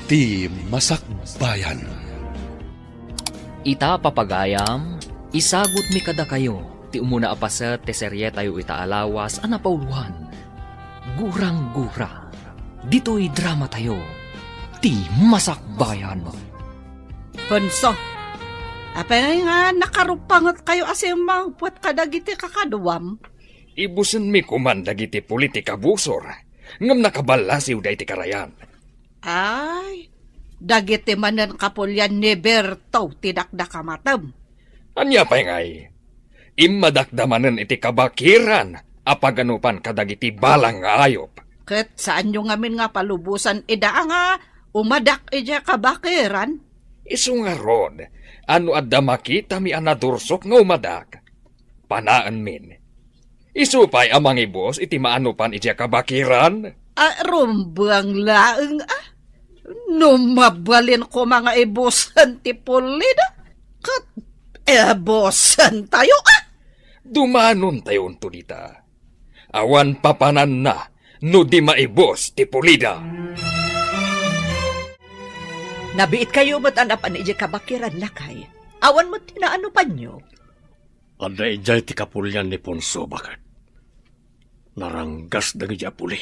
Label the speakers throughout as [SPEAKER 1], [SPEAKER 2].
[SPEAKER 1] Ti Masakbayan.
[SPEAKER 2] Ita papagayam, isagot mi kada kayo, ti umuna apaset ti serye tayo itaalawas anapawluhan. Gurang-gura, dito'y drama tayo, ti Masakbayan.
[SPEAKER 3] Punso, apay nga nakarupangot kayo asimang puwat kadagiti kakaduwam.
[SPEAKER 4] Ibusen mi kuman dagiti politika busor, ngam nakabalasiw da iti karayan.
[SPEAKER 3] Ay, dagiti manan kapulyan ni Berto tidakdakamatam.
[SPEAKER 4] Anya pa'y ngay, imadakdamanan iti kabakiran, apaganupan kadagiti balang nga ayop.
[SPEAKER 3] Ket saan nyo ngamin nga palubusan ida nga umadak ija kabakiran?
[SPEAKER 4] Isu nga rod, ano adda makita mi anadursok nga umadak. Panaan min. Isu pa'y amang ibos iti maanupan ija kabakiran.
[SPEAKER 3] Rumbang laeng numabalin ko mga ibosan ti pulida. Kat ebosan tayo
[SPEAKER 4] Dumanon tayo unto dita. Awan papanan na, no di maibos ti pulida.
[SPEAKER 5] Nabiit kayo mo't anapan iji kabakiran lakay. Awan mo't tinaano pa nyo.
[SPEAKER 6] Ada ijay ti kapulyan ni Ponso bakat. Naranggas dagi ja puli.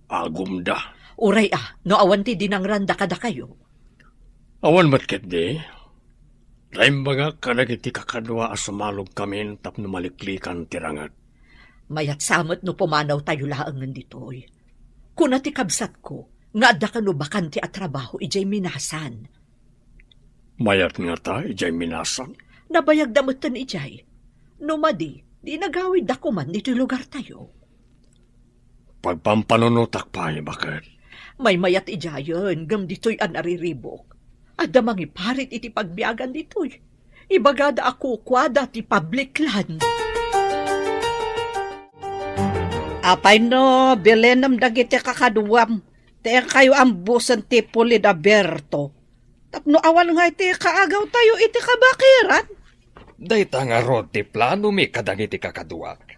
[SPEAKER 6] Agumda.
[SPEAKER 5] Uray no awan ti dinangranda kada kayo.
[SPEAKER 6] Awan matket di. Laim baga kanagiti kakadwa asumalog kami tapno maliklikan tirangat.
[SPEAKER 5] Mayat samot no pumanaw tayo laangan ditoy. Kuna ti kabsat ko, nga adda ka no bakanti at trabaho ijay minasan.
[SPEAKER 6] Mayat nga ta ijay minasan.
[SPEAKER 5] Nabayag damutan ijay. No madi, di nagawid ako man dito'y lugar tayo.
[SPEAKER 6] Pagpampanunutak pa bakit?
[SPEAKER 5] May mayat ijayon, gam dito'y anariribok. Adda mangi parit iti pagbiagan dito'y. Ibagada ako kwada ti public land.
[SPEAKER 3] Apay no, bilenam dagiti kakaduwam. Tiyan kayo ambusan ti pulida Berto. Tapno awan nga iti kaagaw tayo iti kabakiran.
[SPEAKER 4] Dayta nga rod ti plano mi kadagiti kakaduak.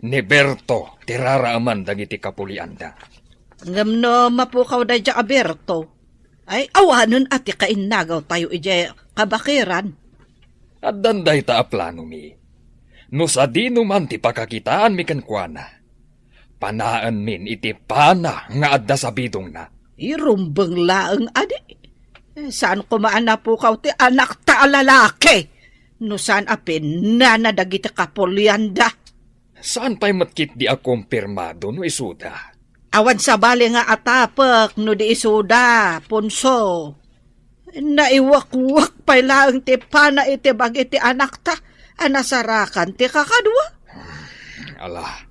[SPEAKER 4] Ni Berto, tiraraaman dagiti kapulianda.
[SPEAKER 3] Ngam no mapukaw da dya Berto. Ay awanon ati kainagaw tayo iti kabakiran.
[SPEAKER 4] At danday ta a plano mi. No sa di numan ti pakakitaan mi kankwana. Panaan min iti pana nga adda sa bidong na.
[SPEAKER 3] Irumbang laeng adi. Saan ko maanapukaw ti anak ta lalaki? No saan apin na nadagiti kapulianda?
[SPEAKER 4] Saan pa'y matkit di akumpirmado no isuda?
[SPEAKER 3] Awan sa bali nga atapak no di isuda, Ponso. Naiwak-wak pa'y laeng ti pana iti bagiti anak ta, anasarakan ti kakadwa.
[SPEAKER 4] Ala,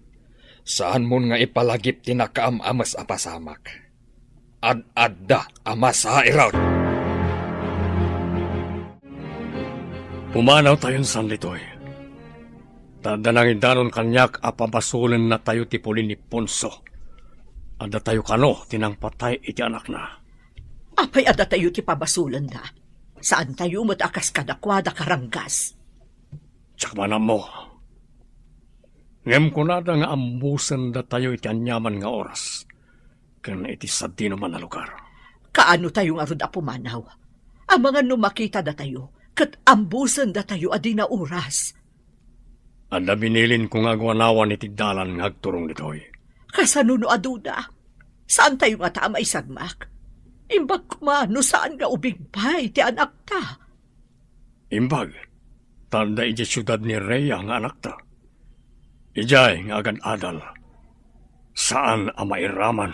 [SPEAKER 4] saan mo nga ipalagip ti nakaamamas apasamak? Ad-adda amas ha iraw.
[SPEAKER 6] Pumanaw tayong sanlitoy. Tadanangin danon kanyak apabasulan na tayo ti puli ni Ponso. Ada tayo kano tinang patay iti anak na.
[SPEAKER 5] Apay ada tayo ti pabasulan na. Saan tayo mo't akas kadakwada karanggas?
[SPEAKER 6] Tsakmanan mo. Ngem ko na da nga ambusan da tayo iti anyaman nga oras. Kan iti sadino man na lugar.
[SPEAKER 5] Kaano tayo nga rod pumanaw? Ang mga numakita da tayo, kat ambusan da tayo adi na oras.
[SPEAKER 6] Anda binilin kong agwanawan iti dalan nga agturong ditoy.
[SPEAKER 5] Kasanuno aduda, saan tayo nga tama isagmak? Imbag kumano saan nga ubigpay ti anak ta?
[SPEAKER 6] Imbag, tanda iti syudad ni Rhea nga anak ta. Ijay nga agan adal. Saan ang mairaman?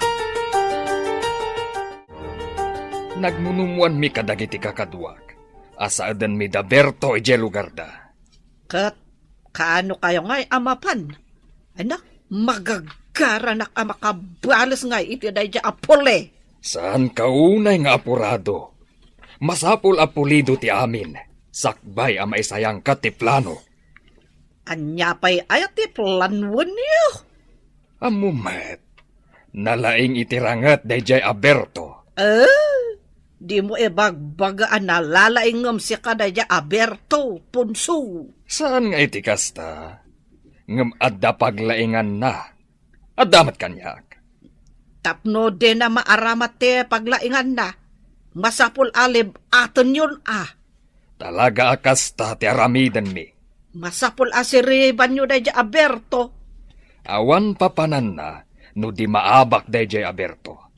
[SPEAKER 4] Nagmunumuan mi kadagiti kakaduak. Asaadan mi da Berto ije lugar da.
[SPEAKER 3] Kat, kaano kayo nga'y amapan? Anak, magagaranak ang makabalas nga'y iti da dya apole.
[SPEAKER 4] Saan kaunay nga apurado? Masapul apulido ti amin. Sakbay ang maisayang ka ti plano.
[SPEAKER 3] Anya pa'y ayat ti planwan niyo.
[SPEAKER 4] Amumet, nalaing itirangat dayjay Aberto.
[SPEAKER 3] Di mo ibagbagaan na lalaingam si ka dayjay Aberto, Ponso.
[SPEAKER 4] Saan nga iti kasta? Ngam adda paglaingan na. Adamat kanyak.
[SPEAKER 3] Tapno din na maaramat te paglaingan na. Masapul alib aton yun
[SPEAKER 4] Talaga akas ta ti aramidan mi.
[SPEAKER 3] Masapul asiriban nyo da Aberto.
[SPEAKER 4] Awan papanan na no di maabak dayjay Aberto.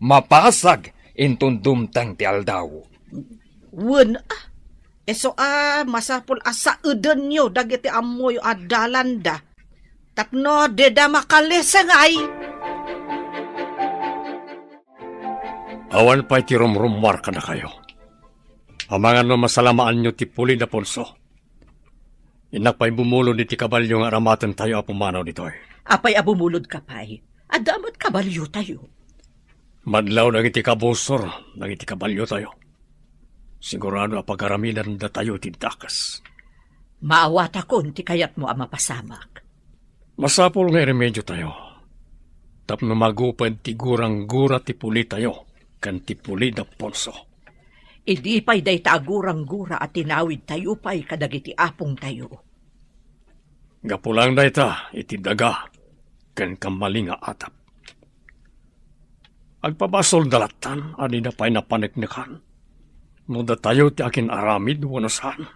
[SPEAKER 4] Mapasag intun dumtang ti aldaw.
[SPEAKER 3] Wen eso masapul asa uden nyo dagiti amoy adalanda. Tapno deda makalesangay.
[SPEAKER 6] Awan pa'y ti rumrumwar ka na kayo. Amangan no masalamaan nyo ti Puli na Ponso. Inak pa'y bumulod ni ti kabalyo nga aramatan tayo apumanaw dito.
[SPEAKER 5] Apay abumulod ka pa'y. Adamat kabalyo tayo.
[SPEAKER 6] Madlaw nang iti kabusor, nang iti kabalyo tayo. Sigurado apag-araminan na tayo tintakas.
[SPEAKER 5] Maawat akon ti kayat mo ang mapasamak.
[SPEAKER 6] Masapol nga remedyo tayo. Tapno magupan ti gurang-gura ti Puli tayo. Kan ti Puli na Ponso.
[SPEAKER 5] Idi pa'y day taagurang-gura at tinawid tayo pa'y kadagiti apong tayo.
[SPEAKER 6] Gapulang day ta, iti daga, kan kamaling nga atap. Agpabasol dalatan, adi na pa'y napaniknikan. No da tayo ti akin aramid, wanasan.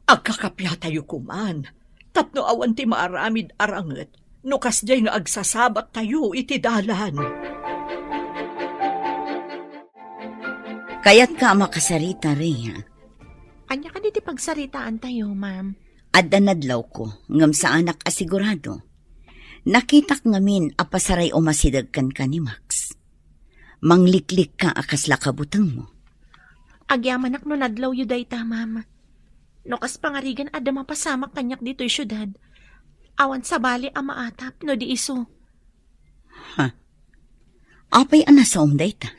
[SPEAKER 5] Agkakapya tayo kuman. Tapno awan ti maaramid aranget. No kasjay nga agsasabat tayo iti dalan.
[SPEAKER 7] Kaya't ka makasarita, Rhea.
[SPEAKER 8] Anya ka diti pagsaritaan tayo, ma'am.
[SPEAKER 7] Adda nadlaw ko, ngam sa anak asigurado. Nakitak ngamin apasaray o masidagkan ka ni Max. Mangliklik ka akas lakabutang mo.
[SPEAKER 8] Agyaman no nadlaw yu dayta, ma'am. No kas pangarigan adda mapasamak kanyak dito'y syudad. Awan sa bali ama atap no di iso.
[SPEAKER 7] Apay anasaom dayta?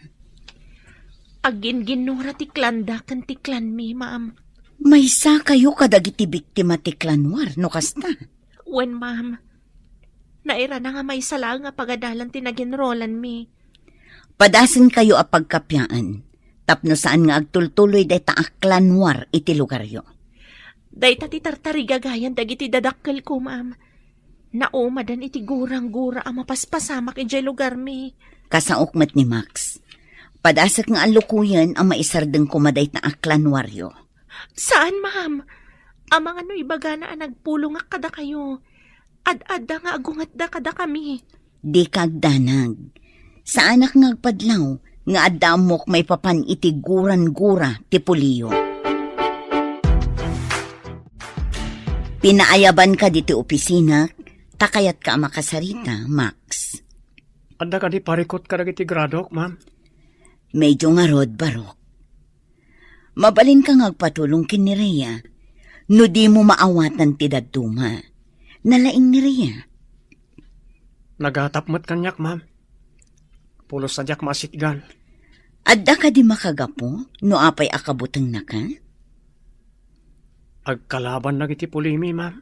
[SPEAKER 8] Agin ginura ti klanda kan ti klan mi, ma'am.
[SPEAKER 7] May sa kayo kadagiti biktima ti klanwar, no kasta?
[SPEAKER 8] Wen, ma'am. Naira na nga may sala nga pagadalan ti naginrolan mi.
[SPEAKER 7] Padasan kayo a pagkapyaan. Tapno saan nga agtultuloy day taak klanwar iti lugaryo.
[SPEAKER 8] Day ta ti tartarigagayan dagiti dadakkel ko, ma'am. Naumadan iti gurang-gura ang mapaspasamak iti lugar mi.
[SPEAKER 7] Kasaokmat ni Max. Padasak nga alukuyan ang maisardeng kumaday na aklanwaryo.
[SPEAKER 8] Saan, ma'am? Amang ano ibaga na nagpulong nga kada kayo. Ad-adda nga agungat da kada kami.
[SPEAKER 7] Di kagdanag. Sa anak nga agpadlaw, nga adamok may papan iti guran-gura ti Puliyo. Pinaayaban ka diti opisina, takayat ka makasarita, Max.
[SPEAKER 6] Anda ka di parikot ka iti gradok, ma'am?
[SPEAKER 7] Medyo nga rod barok. Mabalin ka ngagpatulong kin ni Rhea. No di mo maawatan ti daduma. Nalaing ni Rhea.
[SPEAKER 6] Nagatapmat kanyak, ma'am. Pulos sadyak masitgan.
[SPEAKER 7] Adda ka di makagapo, no apay akabutang na ka?
[SPEAKER 6] Agkalaban na iti Pulimi, ma'am.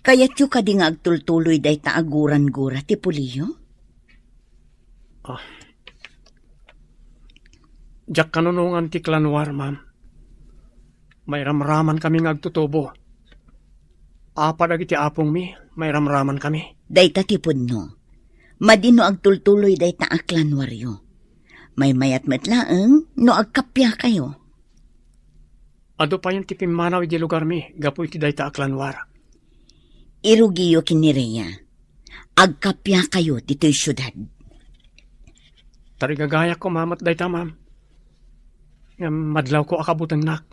[SPEAKER 7] Kaya't yu ka di nga agtultuloy day taaguran-gura ti Puliyo?
[SPEAKER 6] Jak kanunungan ti klanwar, ma'am. May ramraman kami agtutubo. Apadag iti apong mi, may ramraman kami.
[SPEAKER 7] Day tatipod no. Madino agtultuloy day taaklanwaryo. May mayat matlaeng no agkapya kayo.
[SPEAKER 6] Ado pa yung tipimanaw iti lugar mi, gapu iti day taaklanwar.
[SPEAKER 7] Irugiyo kinireya. Agkapya kayo dito'y syudad.
[SPEAKER 6] Tarigagaya ko, ma'am, at day ta, ma'am. Madlaw ko akabutang nak.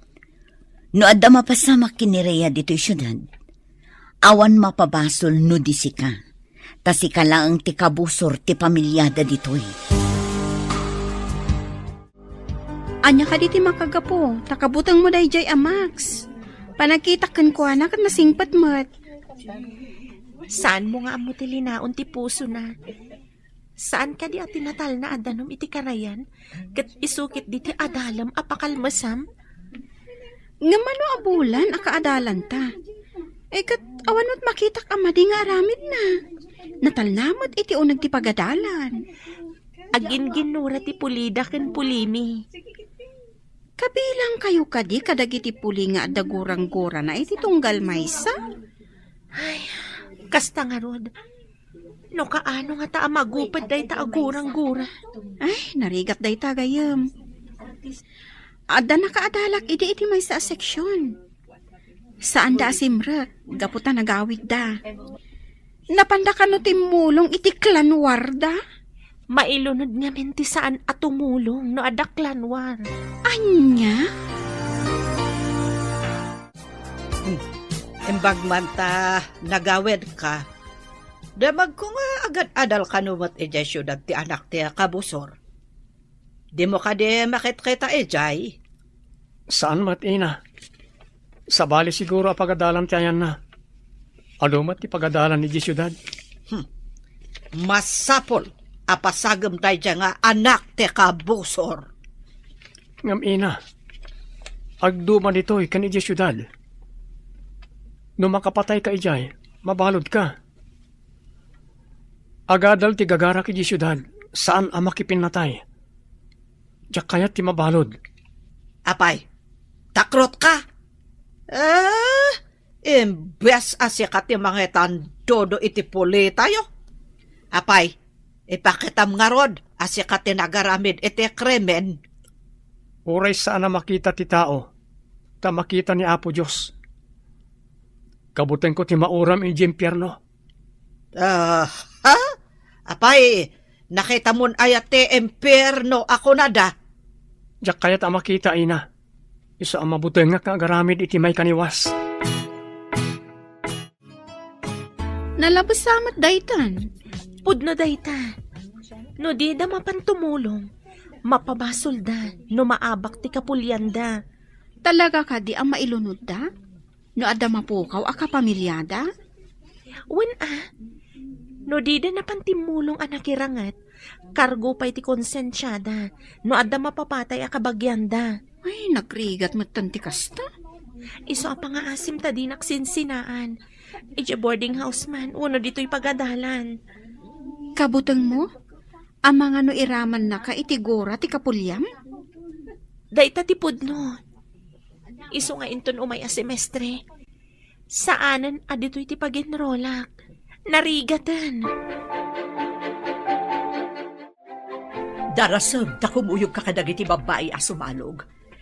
[SPEAKER 7] No adda mapasamak kinireya dito'y syudad. Awan mapabasol no di sika. Ta sika lang ti kabusor ti pamilyada dito'y.
[SPEAKER 9] Anya ka diti makagapo, takabutang mo dayjay a Max. Panakitakan ko anak at nasingpat mat.
[SPEAKER 8] Saan mo nga amo ti linaon ti puso na? Saan ka di at tinatal na adanom iti karayan? Kat isukit di ti adalam apakalmasam?
[SPEAKER 9] Nga mano abulan akaadalan ta. Kat awanot makitak amadi nga aramid na. Natalnamot iti unag ti pagadalan.
[SPEAKER 8] Agin ginura ti pulida ken Pulimi.
[SPEAKER 9] Kabilang kayo kadi kadagiti puli nga adagurang-gura na iti tunggal maysa?
[SPEAKER 8] Ay, kasta nga rod. No kaano nga ta magupad day ta agurang-gura.
[SPEAKER 9] Ay, narigat day ta gayam. Ada nakaadalak iti may sa seksyon. Saan da asimrak, gaputa nagawid da. Napanda ka no timulong iti klanwar da?
[SPEAKER 8] Mailunod nga menti saan at tumulong no adak klanwar.
[SPEAKER 9] Anya?
[SPEAKER 3] Imbag man ta nagawid ka. Damag ko nga agad adal kanumat ejay syudad ti anak ti kabusor. Di mo ka di makit-kita ejay.
[SPEAKER 6] Saan mat, ina? Sa bali siguro apagadalan ti ayan na. Alumat ti pagadalan ni syudad.
[SPEAKER 3] Masapol apasagam tayo dyan nga anak ti kabusor.
[SPEAKER 6] Ngam ina, agduman ito'y kan iji syudad. No makapatay ka ijay, mabalod ka. Agadal ti gagarak iji syudad, saan ang makipinatay? Diyak kayat ti mabalod.
[SPEAKER 3] Apay, takrot ka? Imbes asikat ti mangitan dodo iti puli tayo. Apay, ipakitam nga rod asikat ti nagaramid iti kremen.
[SPEAKER 6] Uray saan na makita ti tao, ta makita ni Apo Diyos. Kabuteng ko ti mauram iji impyerno.
[SPEAKER 3] Apay, nakita mon ayat ti impyerno ako nada.
[SPEAKER 6] Diyak kayat ang makita, ina. Isa ang mabuteng nga kagaramid iti may kaniwas.
[SPEAKER 9] Nalabas samat daytan.
[SPEAKER 8] Pudno dayta. No di da mapantumulong, mapabasol da, no maabak ti kapulyan da.
[SPEAKER 9] Talaga ka di ang mailunod da? No ada mapukaw a kapamilyada?
[SPEAKER 8] Wen no di da napantimulong anakirangat, kargo pa iti konsensyada, no ada mapapatay a kabagyanda.
[SPEAKER 9] Ay, nagrigat mo tanti kasta.
[SPEAKER 8] Iso a pangaasim ta di naksinsinaan. Ije boarding house man, uno dito'y pagadalan.
[SPEAKER 9] Kabutang mo? Ang mga no iraman na ka itigora ti kapulyam?
[SPEAKER 8] Dayta ti pudno. Iso nga inton umay a semestre. Saanan a dito'y ti pagenrolak. Narigatan.
[SPEAKER 5] Darasam, takumuyog ka kadagiti babae asumalog.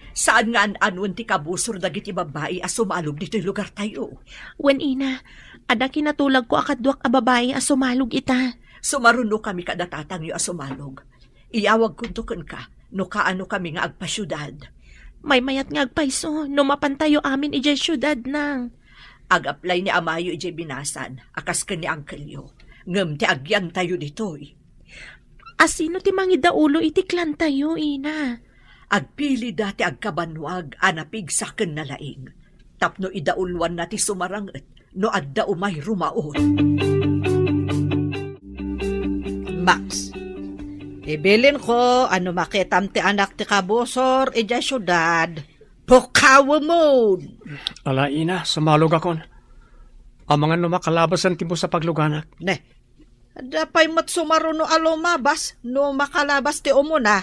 [SPEAKER 5] Saan nga an-anwan ti kabusor dagiti babae asumalog dito'y lugar tayo?
[SPEAKER 8] Wen ina, ada kinatulag ko akadwak a babae asumalog ita.
[SPEAKER 5] Sumaruno kami kadatatang yu asumalog. Iyawag kuntukan ka, no kaano kami nga agpasyudad.
[SPEAKER 8] May mayat nga agpaiso, no mapantayo amin ijay syudad nang.
[SPEAKER 5] Ag-apply ni Amayo ijay binasan, akas ka ni Uncle Yo. Ngam ti agyan tayo ditoy.
[SPEAKER 8] Asino ti mangidaulo iti klan tayo, ina?
[SPEAKER 5] Agpili dati agkabanwag, anapig sa ken na laing. Tapno idaulwan na ti sumaranget, no adda umay rumaot.
[SPEAKER 3] Max, ibilin ko ano makitam ti anak ti kabusor ija syudad. Pukawa mo!
[SPEAKER 6] Ala, ina, sumalog akon. Ang mga numakalabasan ti mo sa pagluganak.
[SPEAKER 3] Ne, dapay mat sumaruno alumabas no makalabas ti umuna.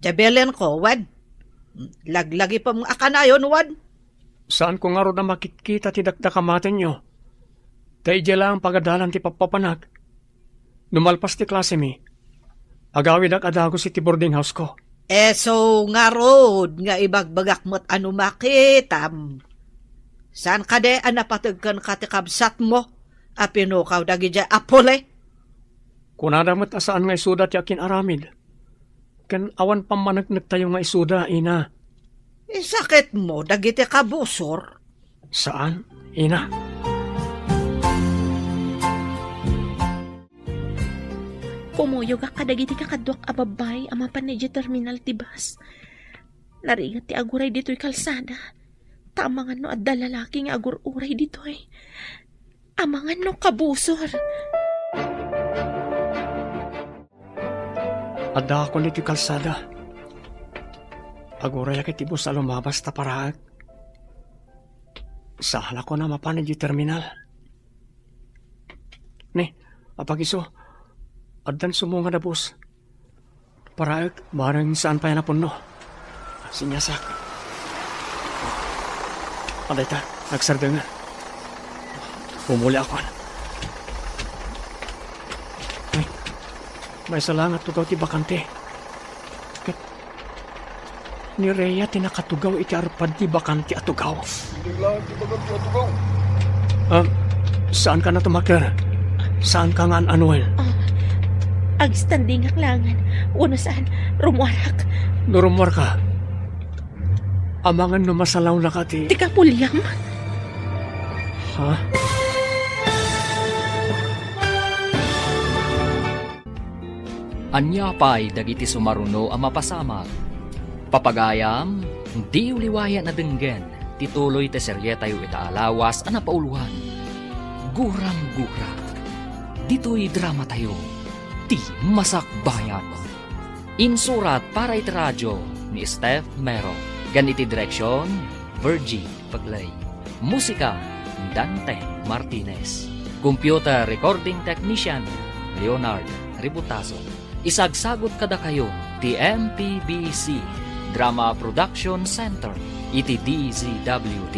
[SPEAKER 3] Jabelen ko, wad. Laglagi pa mga akanayon, wad.
[SPEAKER 6] Saan ko nga ro na makikita ti dakdakamaten nyo? Dahil dyan lang pagadalan ti papapanag. Numalpas ti klase mi. Agawid ak adago si ti boarding house ko.
[SPEAKER 3] So nga rod, nga ibagbagak mo't ano makitam. Saan ka de anapatagkan ka ti kabsat mo? Apinukaw dagi dya apole?
[SPEAKER 6] Kunadamot asaan nga isuda ti akin aramid. Kan awan pamanagnak tayo nga isuda, ina.
[SPEAKER 3] Sakit mo, dagiti kabusor.
[SPEAKER 6] Saan, ina?
[SPEAKER 8] Pumuyog ka kadagiti kakadwak a babay ama panedya terminal ti bus. Narigat ti aguray dito'y kalsada. Tamangan no adda lalaki nga agur-uray dito'y. Amangan no kabusor.
[SPEAKER 6] Adda ako niti kalsada. Aguray akit ibo sa lumabas ta paraag. Sahala ko na mapanid yung terminal. Ne, apagiso, addan sumunga na bus. Paraag, barang saan pa yan na puno. Sinyasak. Aday ta, nagsarda nga. Pumuli ako. may salangat tugaw ti bakante. Kat ni Rhea tinakatugaw iti arpad ti bakante at tugaw. Saan ka na tumakir? Saan ka nga anuin?
[SPEAKER 8] Agstanding aklangan. Uno saan, rumuarak.
[SPEAKER 6] Nurumwar ka. Amangan no masalaw na ka ti...
[SPEAKER 8] Tika pulyam.
[SPEAKER 6] Ha?
[SPEAKER 2] Anya pa'y dagiti sumaruno ang mapasamag. Papagayam, di uliwaya na denggen, tituloy te serye tayo itaalawas ang napauluhan. Gurang-gura. Dito'y drama tayo, ti masakbayan. Insurat para iti radyo ni Steph Mero. Ganiti direksyon, Virgie Paglay. Musika, Dante Martinez. Computer recording technician, Leonard Ributaso. Isagsagot kada kayo, ti MPBC Drama Production Center, iti DZWT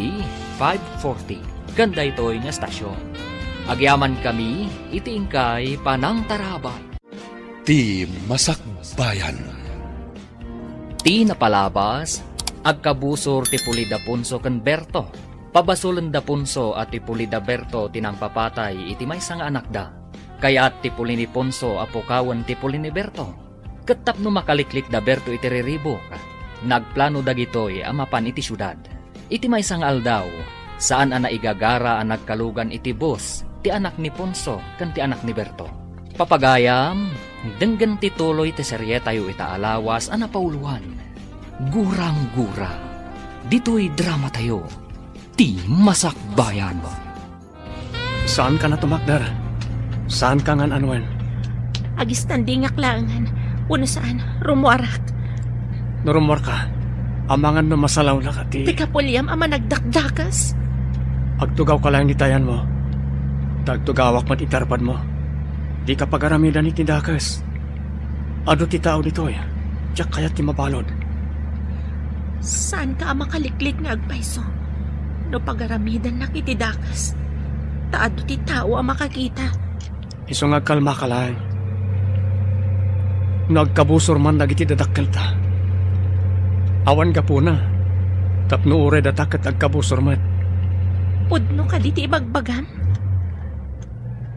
[SPEAKER 2] 540. Ganda ito'y nga stasyon. Agyaman kami, iti ingkay Panang Tarabay.
[SPEAKER 1] Ti Masakbayan.
[SPEAKER 2] Ti napalabas, agkabusor ti Pulida Punso ken Berto. Pabasulan da Punso at ti Pulida Berto tinang papatay iti may nga anak da. Kaya't ti Puli ni Ponso apukawan ti Puli ni Berto. Ketap no makaliklik da Berto iti riribok. Nagplano dagitoy amapan iti syudad. Iti may nga aldaw, saan ana igagara ang nagkalugan iti bus, ti anak ni Ponso kan ti anak ni Berto. Papagayam, denggen ti tuloy ti serye tayo itaalawas ang napauluhan. Gurang-gura. Dito'y drama tayo. Ti Masakbayan.
[SPEAKER 6] Saan ka na tumakdar? Saan ka nga anuan?
[SPEAKER 8] Agistanding aklangan. Uno saan, rumuarak.
[SPEAKER 6] Nurumwar ka. Amangan no masalaw na ka ti...
[SPEAKER 8] Tika pulyam ama nagdakdakas.
[SPEAKER 6] Agtugaw ka lang nitayan mo. Tagtugawak mat itarpad mo. Di ka pagaramidan iti dakas. Ado ti tao dito'y. Tiyak kaya ti mabalod.
[SPEAKER 8] Saan ka makaliklik nga agpaiso? No pagaramidan na iti dakas. Taado ti tao ang makakita.
[SPEAKER 6] Iso nga kalma ka lang. Nagkabusor man nagiti dadakkel ta. Awan ka po na. Tapno ure datak at agkabusor mat.
[SPEAKER 8] Pudno ka diti ibagbagan?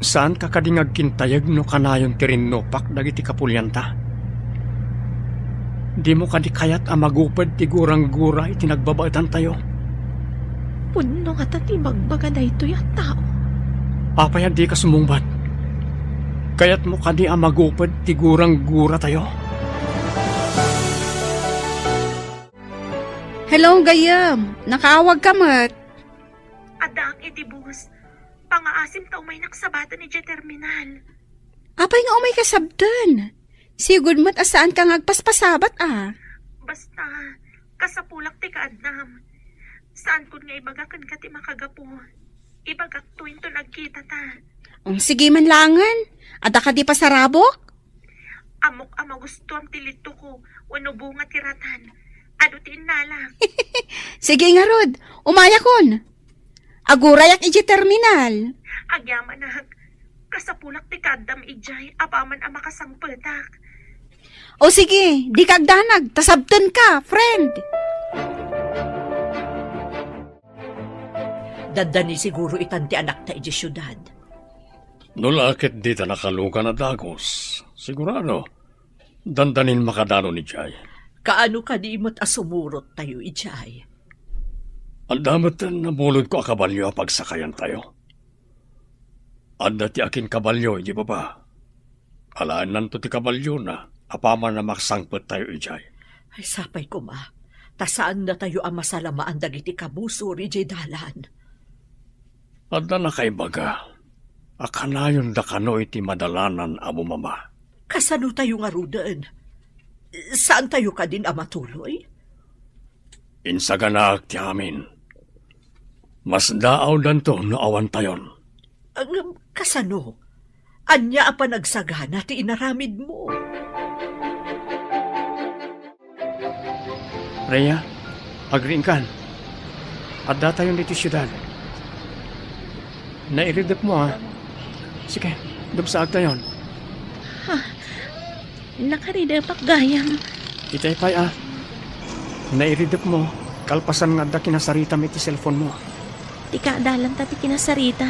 [SPEAKER 6] Saan ka kadingag kintayag no kanayon tirinnopak dagiti kapulyanta? Di mo kadi kayat ang magupad ti gurang-gura iti nagbabaitan tayo.
[SPEAKER 8] Pudno nga tati magbaga na ito yung tao.
[SPEAKER 6] Papaya di ka sumungbat. Kaya't mo kadi ang magupad ti gurang-gura tayo.
[SPEAKER 9] Hello, Gayam. Nakaawag ka mat.
[SPEAKER 8] Adang itibus. Pangaasim ta umay naksabata ni J Terminal.
[SPEAKER 9] Apay nga umay kasabdan. Sigud mat asaan ka ngagpaspasabat
[SPEAKER 8] Basta, kasapulak ti kaadnam. Saan kun nga ibagakan ka ti makagapo. Ibagak tuwin to nagkita ta.
[SPEAKER 9] Sige man langan. Ada ka di pasarabok?
[SPEAKER 8] Amok ama gusto ang tilito ko. Wano bunga tiratan. Ado ti inalak.
[SPEAKER 9] Sige nga Rod. Umaya kon. Agurayak iji terminal.
[SPEAKER 8] Agyaman na. Kasapulak ti kadam ijay. Apaman ang makasangpetak.
[SPEAKER 9] O sige, di kagdanag. Tasabten ka, friend.
[SPEAKER 5] Dadani siguro itanti anak ta iji syudad.
[SPEAKER 6] Nulakit di ta nakaluka na dagos. Sigurado, dandanin makadano ni Jay.
[SPEAKER 5] Kaano ka di mo't asumurot tayo ijay?
[SPEAKER 6] Ang damat na bulod ko akabalyo pagsakayan tayo. Anda ti akin kabalyo, di ba ba? Alaan nanto ti kabalyo na, apaman na maksangpet tayo ijay.
[SPEAKER 5] Ay sapay ko ma, tasaan na tayo ang masalamaan dagiti kabusor ijay dalan.
[SPEAKER 6] Anda na kay baga, akanayon da kano iti madalanan amo mama.
[SPEAKER 5] Kasano tayo nga rudan? Saan tayo ka din amatuloy?
[SPEAKER 6] Insaganak ti amin. Mas daaw danto no awan tayon.
[SPEAKER 5] Kasano? Anya pa nagsagana ti inaramid mo.
[SPEAKER 6] Rhea, agriin kan. Adda tayon dito syudad. Nairidip mo ha. Sige, dubsaag tayon.
[SPEAKER 8] Nakaridapak gayam.
[SPEAKER 6] Itay pay nairidap mo, kalpasan nga da kinasaritam iti cellphone mo.
[SPEAKER 8] Ti kaadalan tati kinasarita.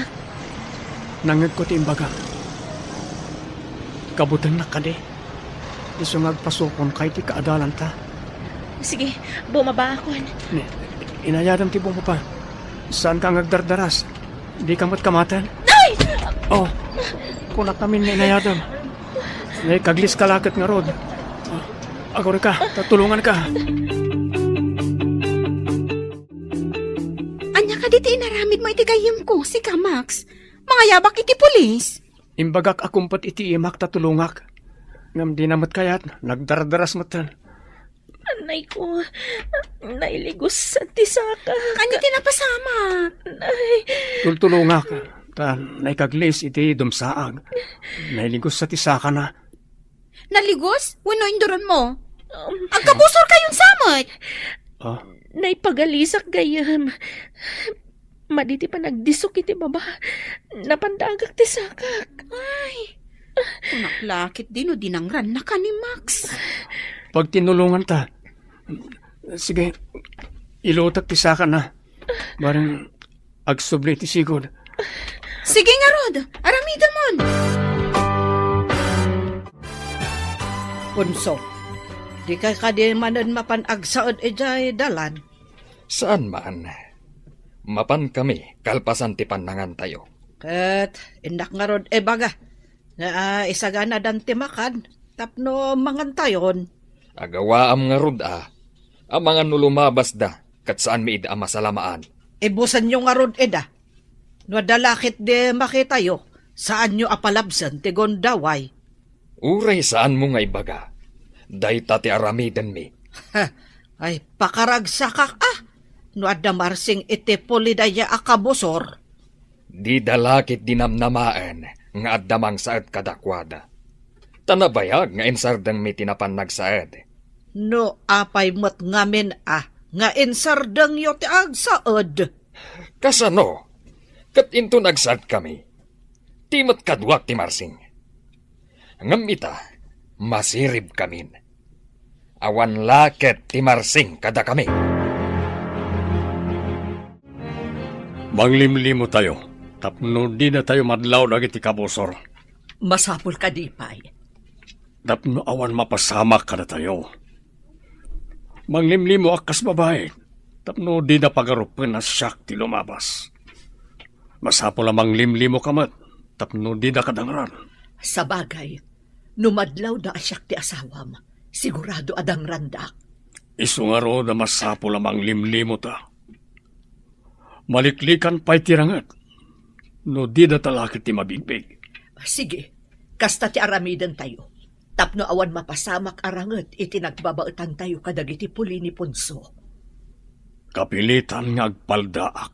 [SPEAKER 6] Nangag ko ti imbaga. Kabutang na kade. Isungag pasukon kay ti kaadalan ta.
[SPEAKER 8] Sige, bumaba ako.
[SPEAKER 6] Inayadam ti mo pa. Saan ka ngagdardaras? Di ka matkamatan?
[SPEAKER 8] Ay!
[SPEAKER 6] Oh, kunak namin na inayadam. May kaglis kalakat nga rod. Agore ka, tatulungan ka.
[SPEAKER 9] Anya ka diti inaramid mo iti gayam ko, si Max. Mga yabak iti pulis.
[SPEAKER 6] Imbagak akumpat iti imak tatulungak. Ngam di namat kayat, nagdardaras matan.
[SPEAKER 8] Anay ko, nailigos sa tisaka.
[SPEAKER 9] Anya tinapasama.
[SPEAKER 8] Ay,
[SPEAKER 6] Tultulungak. Tan, naikaglis iti dumsaag. Nailigos sa tisaka na.
[SPEAKER 9] Naligos? Wano induron mo? Ang kabusor kayong samot.
[SPEAKER 8] naipagalisak gayam. Maditi pa nagdisok iti baba. Napandagak ti sakak.
[SPEAKER 9] Ay, naklakit din o dinangran na ka ni Max.
[SPEAKER 6] Pag tinulungan ta, sige, ilutak ti saka na. Barang agsubli ti sigod.
[SPEAKER 9] Sige nga, Rod. Aramida mon.
[SPEAKER 3] Punso, di ka di manan mapanagsaod ejay dalan.
[SPEAKER 4] Saan man? Mapan kami, kalpasan ti panangan tayo.
[SPEAKER 3] Kat, indak nga rod baga. Na isagana dan timakan, tapno mangantayon.
[SPEAKER 4] Agawaam nga rod ang mga nulumabas da, kat saan mi ida masalamaan.
[SPEAKER 3] Ibusan nyo nga rod eda. No dalakit de makitayo, saan nyo apalabsan ti gondaway.
[SPEAKER 4] Uray saan mo nga ibaga? Dayta ti aramidan mi.
[SPEAKER 3] Ay, pakaragsakak no adda marsing iti pulidaya akabusor.
[SPEAKER 4] Di dalakit dinamnamaan nga addamang saad kadakwada. Tanabayag nga insardang mi tinapan nagsaad.
[SPEAKER 3] No apay mo't ngamin nga insardang yo ti agsaad.
[SPEAKER 4] Kasano? Kat into nagsad kami. Timot kadwak ti marsing. Ngam ita, masirib kamin. Awan laket ti marsing kada kami.
[SPEAKER 6] Manglimlimo tayo. Tapno di na tayo madlaw dagiti kabusor.
[SPEAKER 5] Masapul ka di pay.
[SPEAKER 6] Tapno awan mapasamak ka na tayo. Manglimlimo akas babae. Tapno di na pagarupan na siyak ti lumabas. Masapul lamang limlimo kamat. Tapno di na kadangran.
[SPEAKER 5] Sa bagay, numadlaw na asyak ti asawam. Sigurado adang randak.
[SPEAKER 6] Isungaro na masapul lamang limlimo ta. Maliklikan pa'y tirangat. No di na talakit ti mabigbig.
[SPEAKER 5] Sige, kasta ti aramidan tayo. Tapno awan mapasamak arangat iti nagbabautan tayo kadagiti puli ni Punso.
[SPEAKER 6] Kapilitan nga agpaldaak.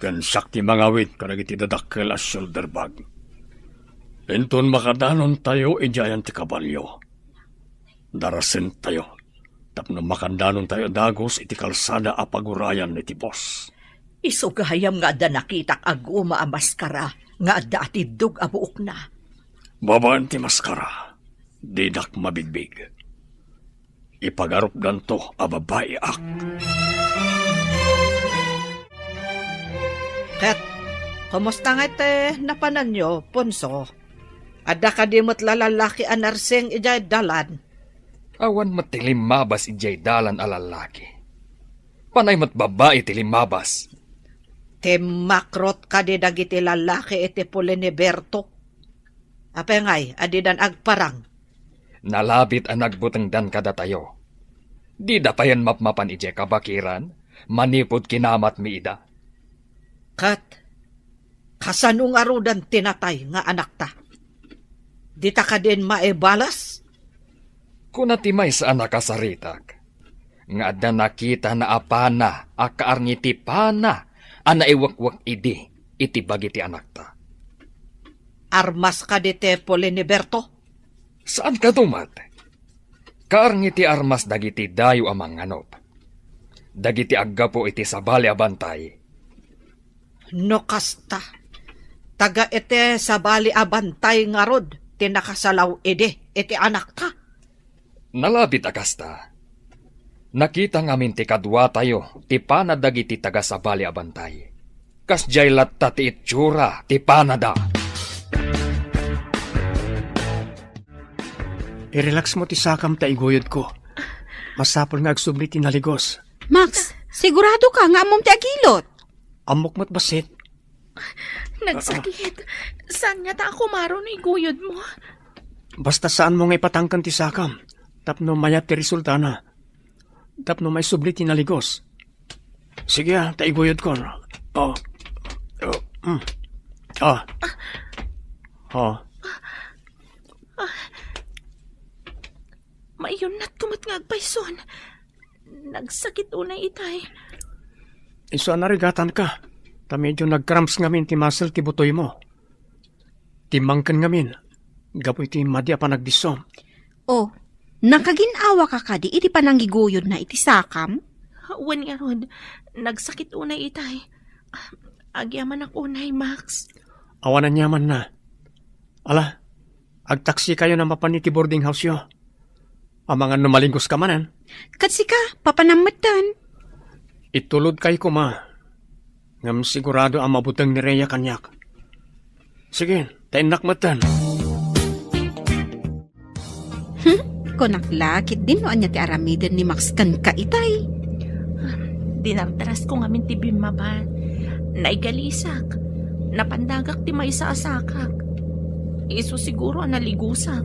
[SPEAKER 6] Kansak ti mangawit kadagiti dadakkel as shoulder bag. Enton makadanon tayo ijayan ti kabalyo. Darasin tayo. Tapno makandanon tayo dagos iti kalsada apagurayan iti boss.
[SPEAKER 5] Isugahayam nga adda nakitak aguma a maskara nga adda atidog a buok na.
[SPEAKER 6] Babaan ti maskara, didak mabigbig. Ipagarup danto a babae ak.
[SPEAKER 3] Kat, kumusta nga ite napanan nyo, Punso? Adda ka di mo't lalalaki anarseng ijay dalan.
[SPEAKER 4] Awan matilim mabas ijay dalan alalaki. Panay mat babae tilim mabas.
[SPEAKER 3] Makrot ka di dagiti lalaki iti puli ni Berto. Apengay, adidan agparang.
[SPEAKER 4] Nalabit ang nagbutang dan kada tayo. Di da pa yan mapmapan ije kabakiran, manipod kinamat mi ida.
[SPEAKER 3] Kat, kasano nga rudan tinatay nga anak ta? Di ta ka din maibalas?
[SPEAKER 4] Kunatimay sa anak kasaritak. Nga adda nakita na apana, akaarngiti pana, ana iwakwak idi, iti bagiti anak ta.
[SPEAKER 3] Armas ka di te puli ni Berto?
[SPEAKER 4] Saan ka tumat? Kaarngiti armas dagiti dayo amang anop. Dagiti aggapo iti sabali abantay.
[SPEAKER 3] No kasta, taga iti sabali abantay nga rod, tinakasalaw iti anak ta.
[SPEAKER 4] Nalabit akasta. Nakita ngamin ti kadwa tayo, ti panadag iti taga sa bali abantay. Kas jay latta ti itsura, ti panada.
[SPEAKER 6] I-relax mo ti sakam ta iguyod ko. Masapol nga agsubli ti naligos.
[SPEAKER 9] Max, sigurado ka nga amom ti agilot.
[SPEAKER 6] Amok mo't basit.
[SPEAKER 8] Nagsakit. Saan nga ta ako maron iguyod mo?
[SPEAKER 6] Basta saan mo nga ipatangkan ti sakam. Tapno mayat ti resulta na. Tapno may subli ti naligos. Sige ta iguyod ko.
[SPEAKER 8] Mayon na't kumat nga agpayson. Nagsakit unay itay.
[SPEAKER 6] Iso narigatan ka. Ta medyo nagcramps ngamin ti muscle ti butoy mo. Timangkan ngamin. Gapoy ti madya pa nagdisom.
[SPEAKER 9] Oh, nakaginawa ka kadi iti pananggiguyod na iti sakam?
[SPEAKER 8] Wan nga rod, nagsakit unay itay. Agyaman ak unay, Max.
[SPEAKER 6] Awanan yaman na. Ala, agtaksi kayo na mapan iti boarding house yo. Ang mga numalingkos ka manan.
[SPEAKER 9] Katsi ka, papanamatan.
[SPEAKER 6] Itulod kay kuma. Ngam sigurado ang mabutang ni Rhea kanyak. Sige, tainak matan.
[SPEAKER 9] Konaklakit din no anya ti aramiden ni Max kan ka itay.
[SPEAKER 8] Dinartaras ko ngamin ti Bimma ba? Naigalisak. Napandagak ti may sa asakak. Iso siguro analigusak.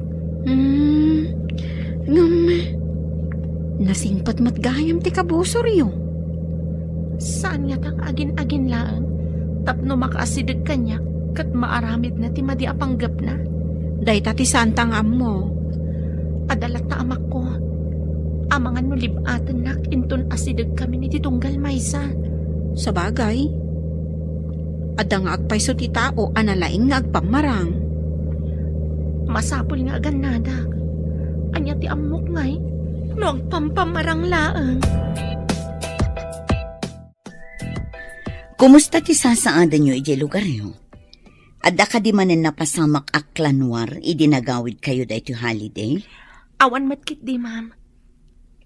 [SPEAKER 9] Nasingpat matgayam ti kabusor yo.
[SPEAKER 8] Saan nga tak agin-agin laan? Tapno makaasidag kanya kat maaramid na ti madi apanggap na.
[SPEAKER 9] Dahita ti santang ammo.
[SPEAKER 8] Adalat ta amak ko. Amangan no libatan nak inton asidag kami ni titunggal maysa.
[SPEAKER 9] Sa bagay. Ada nga agpayso ti tao analaing nga agpamarang.
[SPEAKER 8] Masapol nga agan nadag. Anya ti amok ngay. No agpampamarang laang.
[SPEAKER 7] Kumusta ti sasaadan nyo iti lugar nyo? Adda ka di manen napasamak aklanwar idinagawid kayo da iti holiday?
[SPEAKER 8] Awan matkit di, ma'am.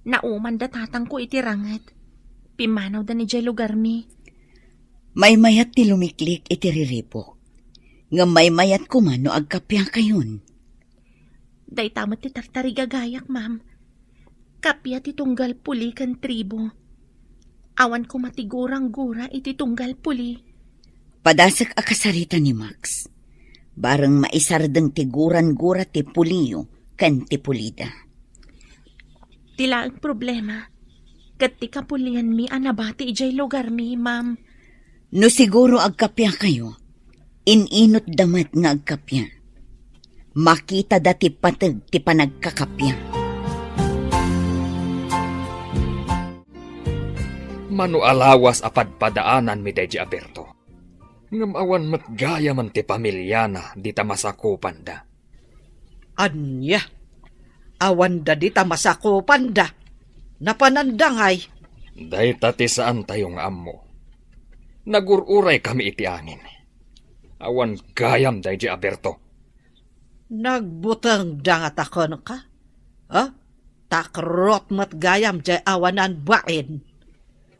[SPEAKER 8] Nauman da tatang ko iti rangat. Pimanaw da ni jay lugar mi.
[SPEAKER 7] May mayat ti lumiklik iti riripok. Nga may mayat kumano agkapya kayon.
[SPEAKER 8] Day tamat ti tartari gagayak, ma'am. Kapya ti tunggal puli kan tribo. Awan ko matigurang-gura iti tunggal puli.
[SPEAKER 7] Padasak akasarita ni Max. Barang maisardeng tiguran-gura ti puliyo kan ti pulida.
[SPEAKER 8] Tila ang problema. Kat ti kapulian mi anabati ijay lugar mi, ma'am.
[SPEAKER 7] No siguro agkapya kayo. Ininot damat nga agkapya. Makita dati patag ti panagkakapya.
[SPEAKER 4] Mano alawas apadpadaanan mi deji Aberto. Ngam awan matgaya man ti pamilya na di ta masakupan da.
[SPEAKER 3] Anya, awan da di ta masakupan da. Napanandangay.
[SPEAKER 4] Day ti saan tayong ammo. Nagururay kami iti angin. Awan gayam deji Aberto.
[SPEAKER 3] Nagbutang dangat ako ka? Takrot matgayam jay awanan bain.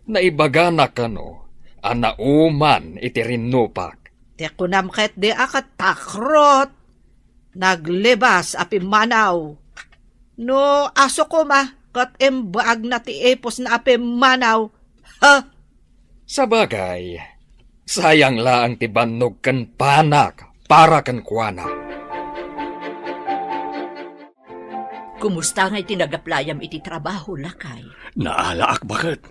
[SPEAKER 4] Naibaga na kano, anauman iti rinupak.
[SPEAKER 3] Te kunam ket di akat takrot. Naglibas api manaw. No aso ko ma, kat embaag na ti epos na api manaw.
[SPEAKER 4] Sa bagay, sayang laang ti bannog kan panak para kan kuana.
[SPEAKER 5] Kumusta nga'y tinagaplayam iti trabaho, lakay?
[SPEAKER 6] Naalaak bakit?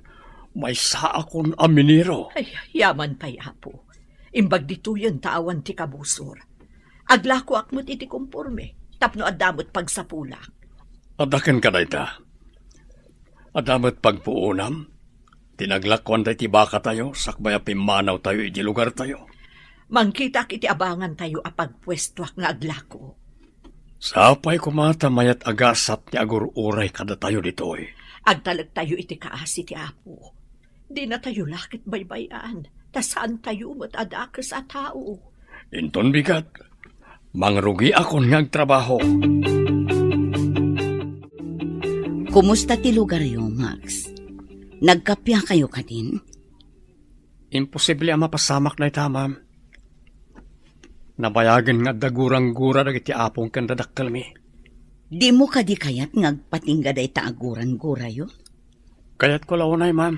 [SPEAKER 6] May saa akong aminiro.
[SPEAKER 5] Ay, yaman pa'y apo. Imbag dito yun taawan ti kabusor. Aglako akmot iti kumpurme. Tapno adamot pagsapulak.
[SPEAKER 6] Adakan ka na ita. Adamot pagpuunam. Tinaglakwan tayo ti baka tayo. Sakbaya pimanaw tayo iti lugar tayo.
[SPEAKER 5] Mangkitak iti abangan tayo apagpwestuak nga aglako.
[SPEAKER 6] Sapay kumata mayat agasap ti agur-uray kada tayo ditoy.
[SPEAKER 5] Agtalag tayo iti kaasi ti apo. Di na tayo lakit baybayan. Tasaan tayo matadakas at tao.
[SPEAKER 6] Inton bigat. Mangrugi akon nga agtrabaho.
[SPEAKER 7] Kumusta ti lugar yo, Max? Nagkapya kayo ka din?
[SPEAKER 6] Imposible ang mapasamak na ita, ma'am. Nabayagan nga dagurang-gura dagiti apong kan dadakkel mi.
[SPEAKER 7] Di mo ka di kayat ngagpatingga day taaguran-gura yo?
[SPEAKER 6] Kayat ko launay, ma'am.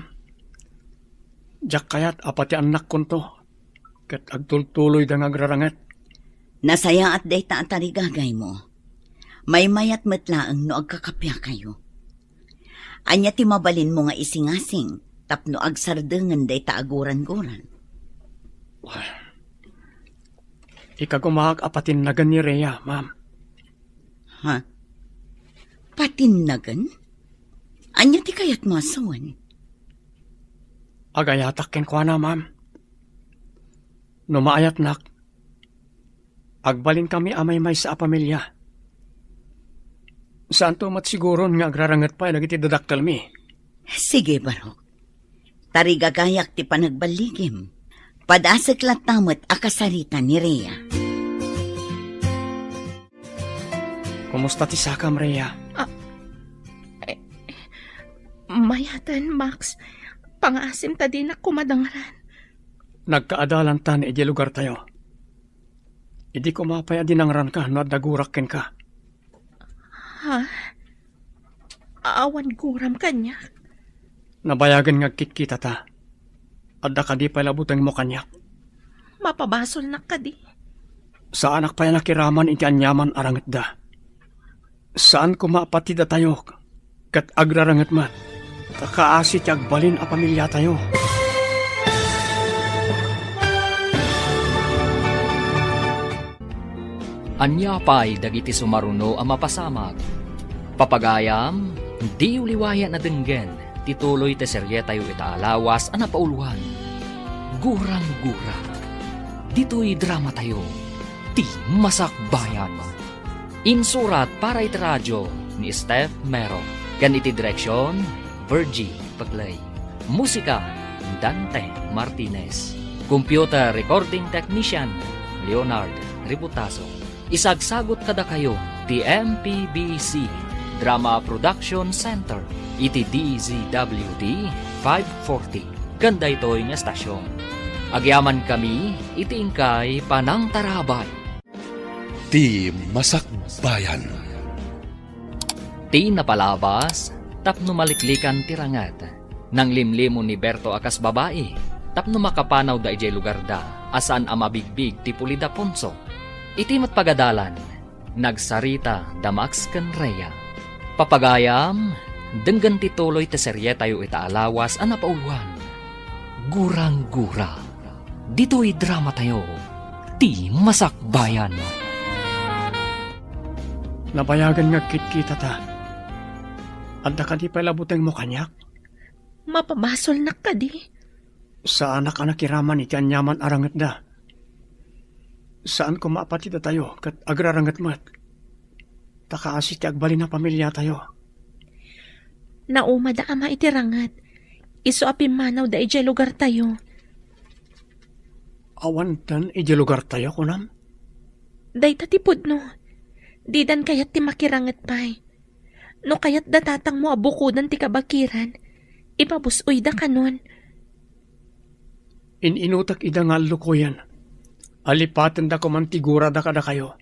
[SPEAKER 6] Diyak kayat apati anak kon to. Kat agtultuloy da ngagrarangat.
[SPEAKER 7] Nasaya at day taatarigagay mo. May mayat matlaang no agkakapya kayo. Anya ti mabalin mo nga isingasing tapno agsardengan day taaguran-guran.
[SPEAKER 6] Ikagumahag apatin nagan ni Rhea, ma'am.
[SPEAKER 7] Ha? Patinnagan? Anya ti kayat masawan?
[SPEAKER 6] Agayatak ken kwa na, ma'am. Numaayat nak. Agbalin kami amay may sa pamilya. Saan to matsiguron nga agrarangat pa nagiti dadaktal mi?
[SPEAKER 7] Sige, Barok. Tarigagayak ti panagbaligim. Padasag latamot akasarita ni Rhea.
[SPEAKER 6] Kumusta ti sakam, Rhea?
[SPEAKER 8] Mayatan, Max. Pangasim ta din ako madangaran.
[SPEAKER 6] Nagkaadalan ta ni iti lugar tayo. Idi ko mapaya dinangran ka no dagurakken ka.
[SPEAKER 8] Ha? Awan guram kanya.
[SPEAKER 6] Nabayagan nga kitkita ta. Adda ka di palabutang mo kanyak.
[SPEAKER 8] Mapabasol na ka di.
[SPEAKER 6] Sa anak pa nakiraman iti anyaman arangat da. Saan ko mapatida tayo? Kat agrarangat man. Kakaasit agbalin a pamilya tayo.
[SPEAKER 2] Anya pa'y dagiti sumaruno ang mapasamag. Papagayam, di uliwaya na denggen, tituloy te serye tayo itaalawas ang napauluhan. Gurang-gura. Dito'y drama tayo, ti masakbayan. Insurat para iti radyo ni Steph Mero. Kan iti direksyon, Virgie Paglay. Musika, Dante Martinez. Computer Recording Technician, Leonard Ributaso. Isagsagot kada kayo, ti MPBC Drama Production Center, iti DZWD 540. Ganda ito'y nga stasyon. Agyaman kami, iti ingkay Panang Tarabay.
[SPEAKER 1] Ti Masakbayan.
[SPEAKER 2] Ti napalabas, tapno maliklikan tirangat. Nang limlimo ni Berto akas babae, tapno makapanaw da ijay lugar da, asan amabigbig ti Pulida Ponso. Iti matpagadalan, nagsarita da Max ken Rhea. Papagayam, denggan tituloy te serye tayo itaalawas ang napauluan. Gurang-gura. Dito'y drama tayo, ti masakbayan.
[SPEAKER 6] Nabayagan nga kitkita ta. Adda ka di palabutang mo kanyak.
[SPEAKER 8] Mapabasol na ka di.
[SPEAKER 6] Sa anak-anak kiraman iti anyaman arangat da. Saan ko maapatida tayo kat agrarangat mat? Takaasi ti agbalin na pamilya tayo.
[SPEAKER 8] Nauma da ama itirangat. Iso apimanaw da ijay lugar tayo.
[SPEAKER 6] Awan tan ijay lugar tayo kunam?
[SPEAKER 8] Day tatipod no. Didan kayat ti makirangat pa'y. No kayat datatang mo abukudan ti kabakiran. Ipabusoy da kanon.
[SPEAKER 6] Ininutak ida nga lukuyan. Alipatan da kumantigura da kada kayo.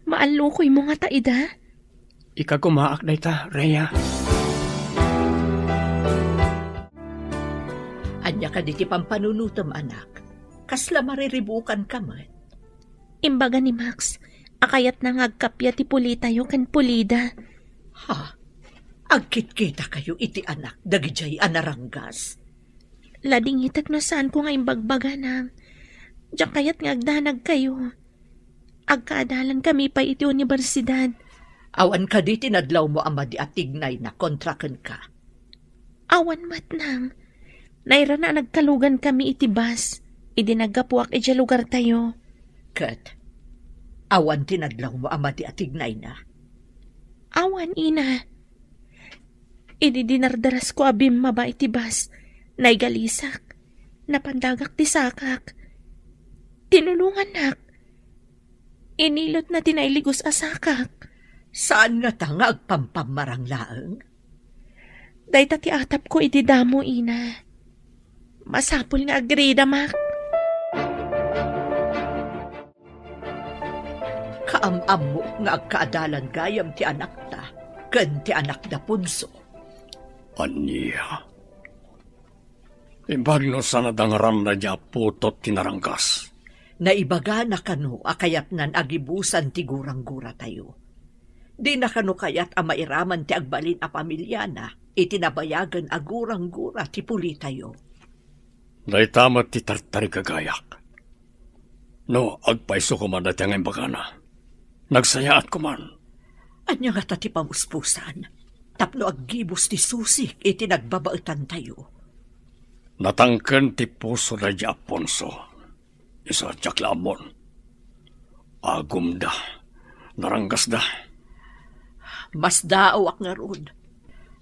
[SPEAKER 8] Maalukoy mo nga taida?
[SPEAKER 6] Ikagumaak na ita, Rhea.
[SPEAKER 5] Anya ka di ti pampanunutom, anak. Kasla mariribukan ka man.
[SPEAKER 8] Imbaga ni Max, akayat na ngagkapya ti Pulita yo kan Pulida.
[SPEAKER 5] Ha? Agkit-kita kayo iti anak, dagijay anaranggas.
[SPEAKER 8] Lading itak na saan ko nga imbagbaga nang. Diyak kayat ngagdanag kayo. Agkaadalan kami pa iti universidad.
[SPEAKER 5] Awan ka di tinadlaw mo ama di atignay na kontraken ka.
[SPEAKER 8] Awan mat nang. Naira na nagkalugan kami iti bus. Idinagapuak iti lugar tayo.
[SPEAKER 5] Kat, awan tinadlaw mo ama di atignay na.
[SPEAKER 8] Awan ina. Idinardaras ko abim maba iti bus. Naigalisak. Napandagak ti sakak. Tinulungan nak. Inilot na tinailigos asakak.
[SPEAKER 5] Saan nga ta nga agpampamarang laeng?
[SPEAKER 8] Dahil ti atap ko iti damo, ina. Masapul nga agrida, mak.
[SPEAKER 5] Kaamam mo nga agkaadalan gayam ti anak ta, ken ti anak da punso.
[SPEAKER 6] Anya. Imbagno sana dangaram na dya putot tinarangkas.
[SPEAKER 5] Naibaga na kano akayat nan agibusan ti gurang-gura tayo. Di na kano kayat a mairaman ti agbalin a pamilya na, itinabayagan a gurang-gura ti puli tayo.
[SPEAKER 6] Naitamat ti tartari kagayak. No, agpaiso ko man dati ang imbagana. Nagsayaat ko man.
[SPEAKER 5] Anya nga ti pamuspusan. Tapno aggibos ti susik iti nagbabautan tayo.
[SPEAKER 6] Natangken ti puso na di Aponso. Isa tiyaklamon. Agum da. Naranggas da.
[SPEAKER 5] Mas daawak nga ron.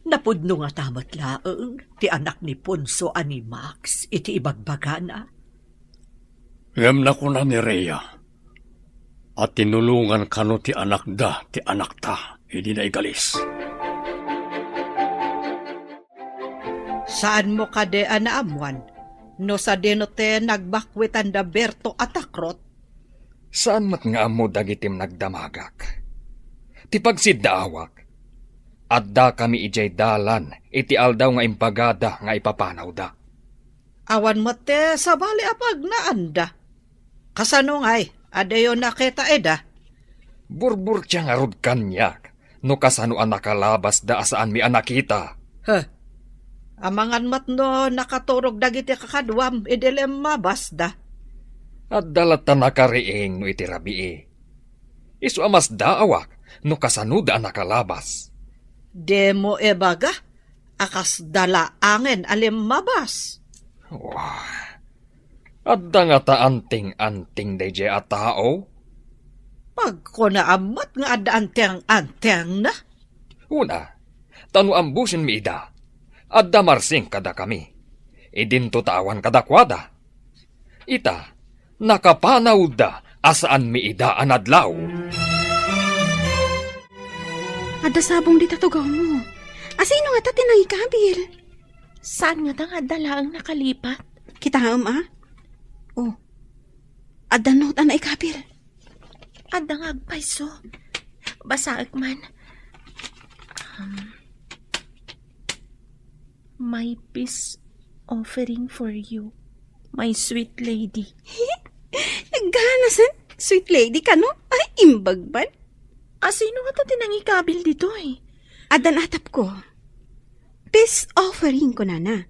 [SPEAKER 5] Napudno nga tamat laeng ti anak ni Ponso ani Max iti ibagbagana.
[SPEAKER 6] Ngam na ko na ni Rhea. At tinulungan kano ti anak da, ti anak ta, hindi na igalis.
[SPEAKER 3] Saan mo kade anaamuan? No sa denote nagbakwitan da Berto at akrot?
[SPEAKER 4] Saan mat nga amo dagitim nagdamagak? Ti pagsiddaawak. Adda kami ijay dalan, iti aldaw nga impagada nga ipapanaw da.
[SPEAKER 3] Awan mo te sa bali apag na anda. Kasano ngay? Adayo nakita eda.
[SPEAKER 4] Burbur siya nga rod kanyak, no kasano ang nakalabas da asaan mi anakita.
[SPEAKER 3] Amangan mat no nakaturog dagiti kakadwam, idilem mabas da.
[SPEAKER 4] At dalata nakariing no iti rabii. Isu amas daawak, no kasano da ang nakalabas.
[SPEAKER 3] Demo ebaga, akas dalaangen alim mabas.
[SPEAKER 4] Wah. Adda nga ta anting-anting day a tao?
[SPEAKER 3] Pag ko naamat nga adda anteng-anteng na.
[SPEAKER 4] Una, tanu ambusin mi ida. Adda marsing kada kami. Idinto tawan kada kwada. Ita, nakapanaw da asaan mi ida anadlaw.
[SPEAKER 9] Adda sabong di tatugaw mo. Asino nga ta tinangikabil?
[SPEAKER 8] Saan nga tang adala ang nakalipat?
[SPEAKER 9] Kita Oh, adda not na ikapil.
[SPEAKER 8] Adda nga agpaiso. Basaag man. My peace offering for you, my sweet lady.
[SPEAKER 9] Naghanasan? Sweet lady ka, no? Ay, imbagban.
[SPEAKER 8] Sino nga ta tinangikabil dito eh?
[SPEAKER 9] Adda natap ko. Peace offering ko na.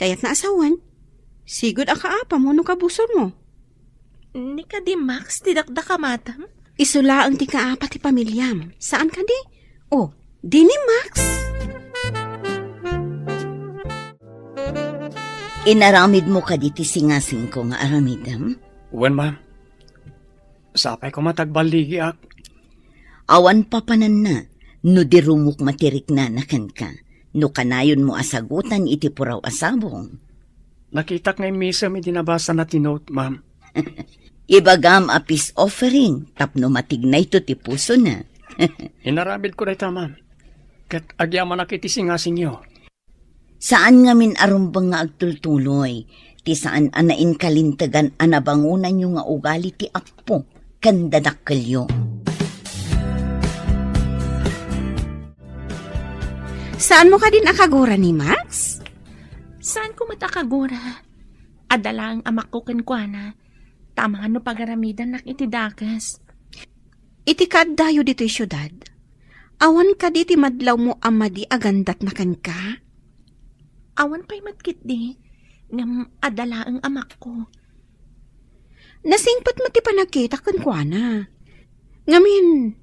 [SPEAKER 9] Kaya't naasawan. Sigod ang kaapa mo no kabusor mo.
[SPEAKER 8] Ni ka di Max, didakda ka matam?
[SPEAKER 9] Isula ang ti kaapa ti pamilyam. Saan ka di? Oh, di ni Max.
[SPEAKER 7] Inaramid mo ka diti singasing ko nga aramidam?
[SPEAKER 6] Wen, ma'am. Sapay ko matagbaligi ak.
[SPEAKER 7] Awan papanan na, no dirumok matirik na nakan ka. No kanayon mo asagutan iti puraw asabong.
[SPEAKER 6] Nakita nga yung misa may dinabasa na tinote, ma'am.
[SPEAKER 7] Ibagam a peace offering, tapno matignay to ti puso na.
[SPEAKER 6] Inaramid ko na ita, ma'am. Kat agyaman nakitisingasing nyo.
[SPEAKER 7] Saan nga min arumbang nga agtultuloy, ti saan anain kalintagan anabangunan nyo nga ugali ti akpo, kandadakkalyo.
[SPEAKER 9] Saan mo ka din akagura ni Max?
[SPEAKER 8] Saan ko matakagura? Adala ang amak ko kankwana. Tama ano pagaramidan nak iti dakas.
[SPEAKER 9] Iti kaddayo dito'y syudad. Awan ka diti madlaw mo amadi agandat na kan ka?
[SPEAKER 8] Awan pa'y matkit di. Ngam adala ang amak ko.
[SPEAKER 9] Nasingpat mo ti panagkita kankwana. Ngamin,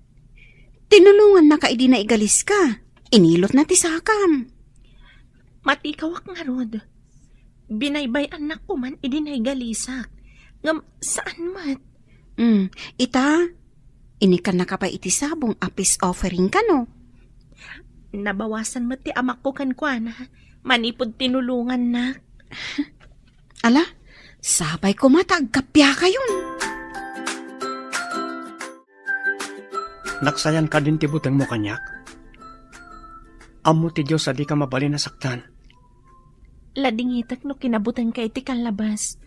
[SPEAKER 9] tinulungan na ka idi na igalis ka. Inilot na ti sakam.
[SPEAKER 8] Matikawak nga rod. Binaybay anak ko man idinay galisak. Ngam saan mat?
[SPEAKER 9] Ita, inikan na ka pa iti sabong apis offering ka no?
[SPEAKER 8] Nabawasan mat ti amak ko kankwana. Manipod tinulungan na.
[SPEAKER 9] Ala, sabay ko matagkapya kayon.
[SPEAKER 6] Naksayan ka din ti buteng mo kanyak. Amo ti Diyos di ka mabalin na saktan.
[SPEAKER 8] Ladingitak no kinabutan ka iti kalabas.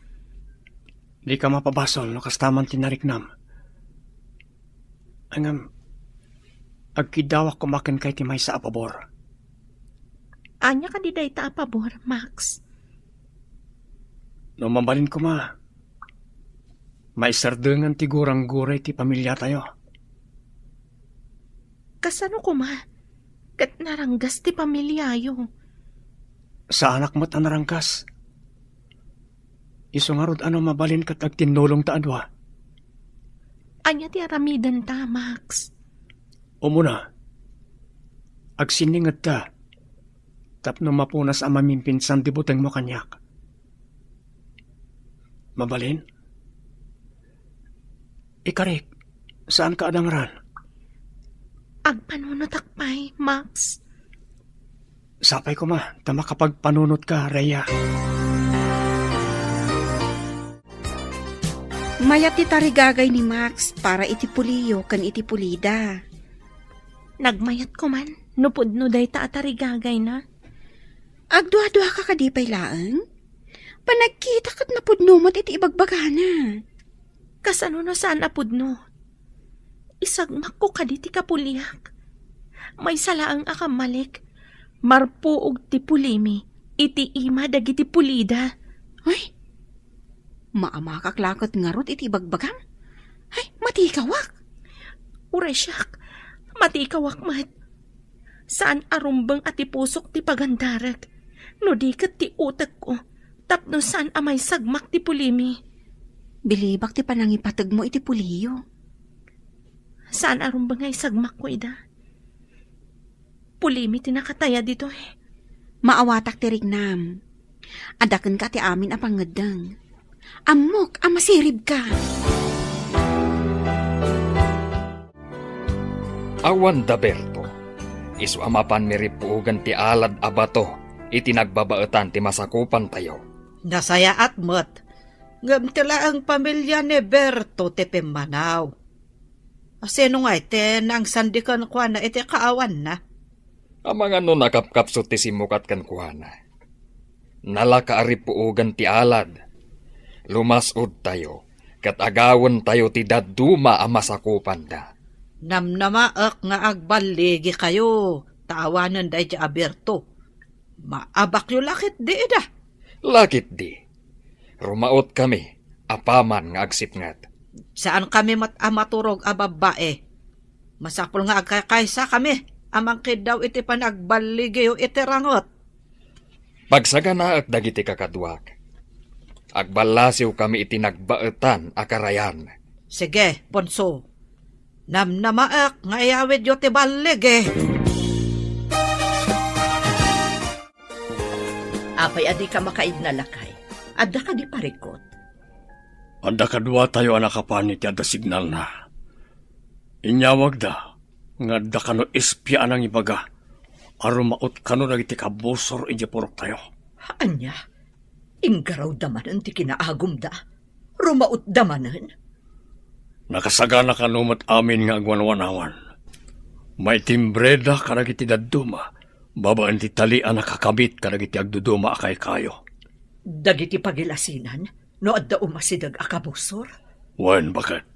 [SPEAKER 6] Di ka mapabasol no kastaman tinariknam. Angam, agkidawak kumakan kay ti may sa apabor.
[SPEAKER 8] Anya ka di dayta apabor, Max.
[SPEAKER 6] No mabalin ko may sardengan ti gurang-guray ti pamilya tayo.
[SPEAKER 8] Kasano ko kat naranggas ti pamilyayo.
[SPEAKER 6] Sa anak mo't anarangkas. Isungarod mabalin kat agtinulong ta adwa.
[SPEAKER 8] Anya ti aramidan ta, Max.
[SPEAKER 6] Umuna, agsiningad ta, tapno mapunas ang mamimpinsan di buteng mo kanyak. Mabalin? Ikarik, saan ka adangran?
[SPEAKER 8] Agpanunot akpay, Max.
[SPEAKER 6] Sapay ko tama kapag panunot ka, Rhea.
[SPEAKER 9] Mayat ti tarigagay ni Max para iti puliyo kan iti pulida.
[SPEAKER 8] Nagmayat ko man, nupudno day ta atarigagay na.
[SPEAKER 9] Agdua-dua ka kadipay laang? Panagkita kat napudno mo't iti ibagbagana.
[SPEAKER 8] Kasano na saan apudno? Isagmak ko kaditi kapuliak. May salaang akamalik. Marpuog ti pulimi. Iti ima dagiti pulida.
[SPEAKER 9] Ay, maamakaklakot ngarot iti bagbagam? Ay, matikawak.
[SPEAKER 8] Uray siyak, matikawak mat. Saan arumbang ati pusok ti pagandarag? No dikat ti utak ko. Tapno saan amay sagmak ti pulimi?
[SPEAKER 9] Bilibak ti panangipatag mo iti puliyo.
[SPEAKER 8] Saan arumbang ay sagmak ko ida? Pulimi ti nakataya dito eh.
[SPEAKER 9] Maawatak ti rignam. Adaken ka ti amin apangadang. Amok, amasirib ka.
[SPEAKER 4] Awan da Berto, isu amapan miripuugan ti alad abato, iti nagbabaetan ti masakupan tayo.
[SPEAKER 3] Nasaya at mat, ngam tila ang pamilya ni Berto ti Pimanaw. Sino nga iti nang sandikan ko na iti kaawan na?
[SPEAKER 4] Amang ano nakapkapso ti simukat kan kuhana. Nalakaaripuugan ti alad. Lumasod tayo, kat agawan tayo ti daduma ang masakupan da.
[SPEAKER 3] Namnamaak nga agbaligi kayo, taawanan da iti Berto. Maabak yu lakit di ida.
[SPEAKER 4] Lakit di. Rumaot kami, apaman nga agsipngat.
[SPEAKER 3] Saan kami amaturog a babae? Masapul nga agkakaysa kami. Amang daw iti panagbaligi o iti rangot.
[SPEAKER 4] Pagsaga na at dagiti kakadwak. Agbalasiw kami iti nagbaetan akarayan.
[SPEAKER 3] Sige, Ponso. Namnamaak nga iyawid yo ti baligi.
[SPEAKER 5] Apay adi ka makaid na lakay. Adda ka di parikot.
[SPEAKER 6] Anda kadwa tayo anakapanit ada signal na. Inyawag da, nga da kano espya anang ibaga, arumaot kano nagiti kabosor iji porok tayo.
[SPEAKER 5] Anya, inggaraw damanan ti kinaagum da, rumaot damanan.
[SPEAKER 6] Nakasagana kanumat amin nga agwanwanawan. May timbreda kanagiti daduma, babaan ti talian nakakabit kanagiti agduduma akay kayo.
[SPEAKER 5] Dagiti pagilasinan, no adda umasidag akabusor?
[SPEAKER 6] Wan, bakit?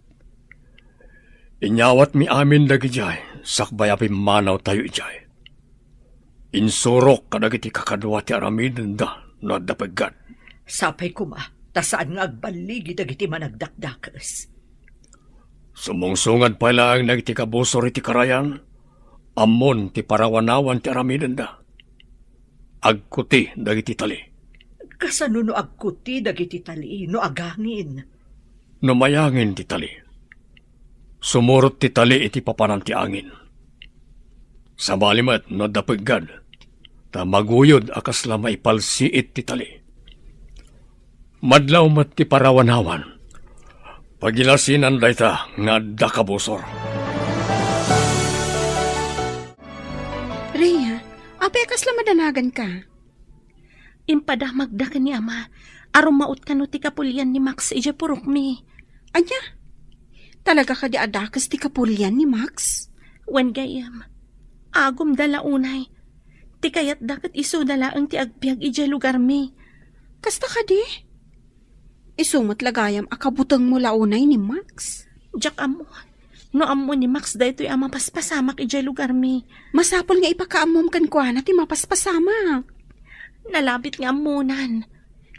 [SPEAKER 6] Inyawat mi amin dagi jay, sakbay api manaw tayo ijay. Insurok kadagiti kakadwa ti aramiden da, no adda paggan.
[SPEAKER 5] Sapay kuma, tasaan nga agbaligi dagiti managdakdakas.
[SPEAKER 6] Sumungsungad pala ang nagiti kabusor iti karayan, amon ti parawanawan ti aramiden da. Agkuti dagiti tali.
[SPEAKER 5] Kasano no agkuti dagiti tali, no agangin?
[SPEAKER 6] No mayangin ti tali. Sumurot ti tali iti papanan ti angin. Sa balimat no dapagad, ta maguyod akas lamay palsiit ti tali. Madlaw mat ti parawanawan, pagilasinan dayta nga dakabusor.
[SPEAKER 9] Rhea, apay akas lamadanagan ka.
[SPEAKER 8] Impadamag da ka ni ama, arumaot ka no ti kapulyan ni Max ija purok mi.
[SPEAKER 9] Anya, talaga ka di adakas ti kapulyan ni Max?
[SPEAKER 8] Wen gayam, agom dala unay, Ti kayat dakat iso dalaang ti agbyag ijay lugar mi.
[SPEAKER 9] Kasta ka di? Isumot lagayam akabutang mo launay ni Max.
[SPEAKER 8] Jak amo. No amo ni Max daytoy ang mapaspasamak ijay lugar mi.
[SPEAKER 9] Masapol nga ipakaamom kan kwa na ti mapaspasamak.
[SPEAKER 8] Nalabit nga amunan.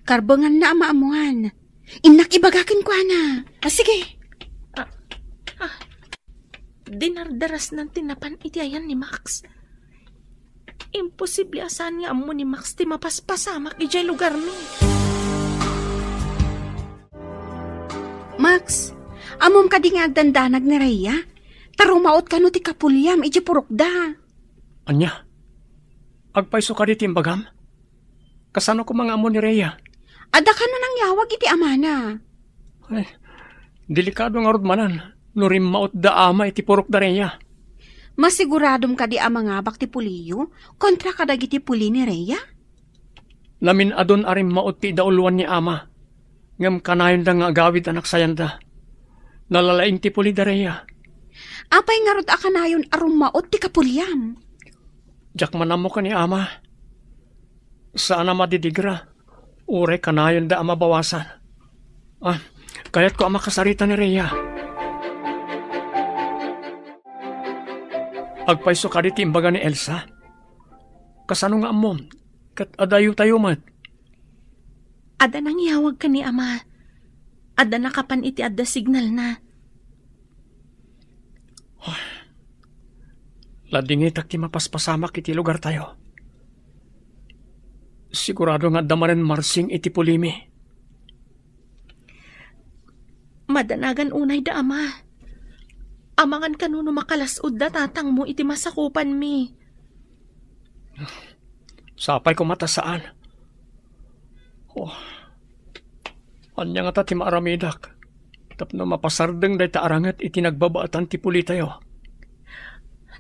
[SPEAKER 9] Karbangan na amaamuan. Inak ibagakin kwa na. Sige.
[SPEAKER 8] Dinardaras ng tinapan iti ayan ni Max. Imposible asan nga amo ni Max ti mapaspasamak ijay lugar mi.
[SPEAKER 9] Max, amom ka di nga agdandanag ni Rhea. Tarumaot ka no ti kapulyam ijay purokda.
[SPEAKER 6] Anya? Agpaiso ka di timbagam? Kasano ko mga amo ni Rhea?
[SPEAKER 9] Ada ka na nang yawag iti amana.
[SPEAKER 6] Ay, delikado nga rodmanan. Nurim maot da ama iti purok da Rhea.
[SPEAKER 9] Masiguradom ka di ang mga bak ti puliyo kontra kadag iti puli ni Rhea?
[SPEAKER 6] Lamin adon arim maot ti dauluan ni ama. Ngam kanayon da nga agawid anak sayanda. Nalalaing ti puli da Rhea.
[SPEAKER 9] Apay nga rod akanayon arum maot ti kapulyam.
[SPEAKER 6] Jak manamo ka ni ama. Saan na madidigra? Ure kanayon da ama bawasan. Kaya't ko ama kasarita ni Rhea. Agpaiso ka di timbaga ni Elsa. Kasano nga amom? Kat adayo tayo mat.
[SPEAKER 8] Ada nang iawag ka ni ama. Ada nakapan iti adda signal na.
[SPEAKER 6] Ladingitak ti mapaspasamak iti lugar tayo. Sigurado nga damanen marsing iti pulimi.
[SPEAKER 8] Madanagan unay da ama. Amangan kanuno makalasud da tatang mo iti masakupan mi.
[SPEAKER 6] Sapay ko mata saan. Anya nga ta ti maaramidak. Tapno mapasardeng day ta arangat iti nagbabaatan ti puli tayo.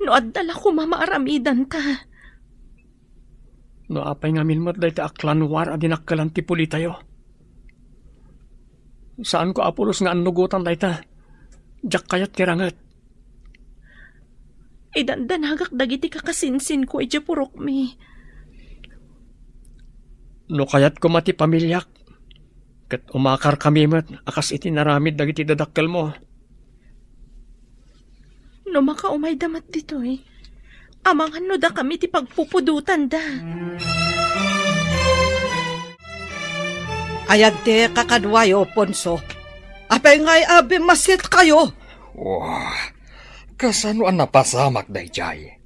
[SPEAKER 8] No addala ko mamaaramidan ta.
[SPEAKER 6] No apay nga minmat day ta aklanwar adinakkalan ti puli tayo. Saan ko apulos nga anugutan day ta? Jak kayat tirangat.
[SPEAKER 8] Idandanagak dagiti kakasinsin ko iti purok mi.
[SPEAKER 6] No kayat ko mati pamilyak. Kat umakar kami mat akas iti naramid dagiti dadakkel mo.
[SPEAKER 8] No makaumay damat dito amangan no da kami ti pagpupudutan da.
[SPEAKER 3] Ayad te kakadwayo, Ponso. Apay nga'y abi masit kayo.
[SPEAKER 4] Kasano ang napasamak day jay?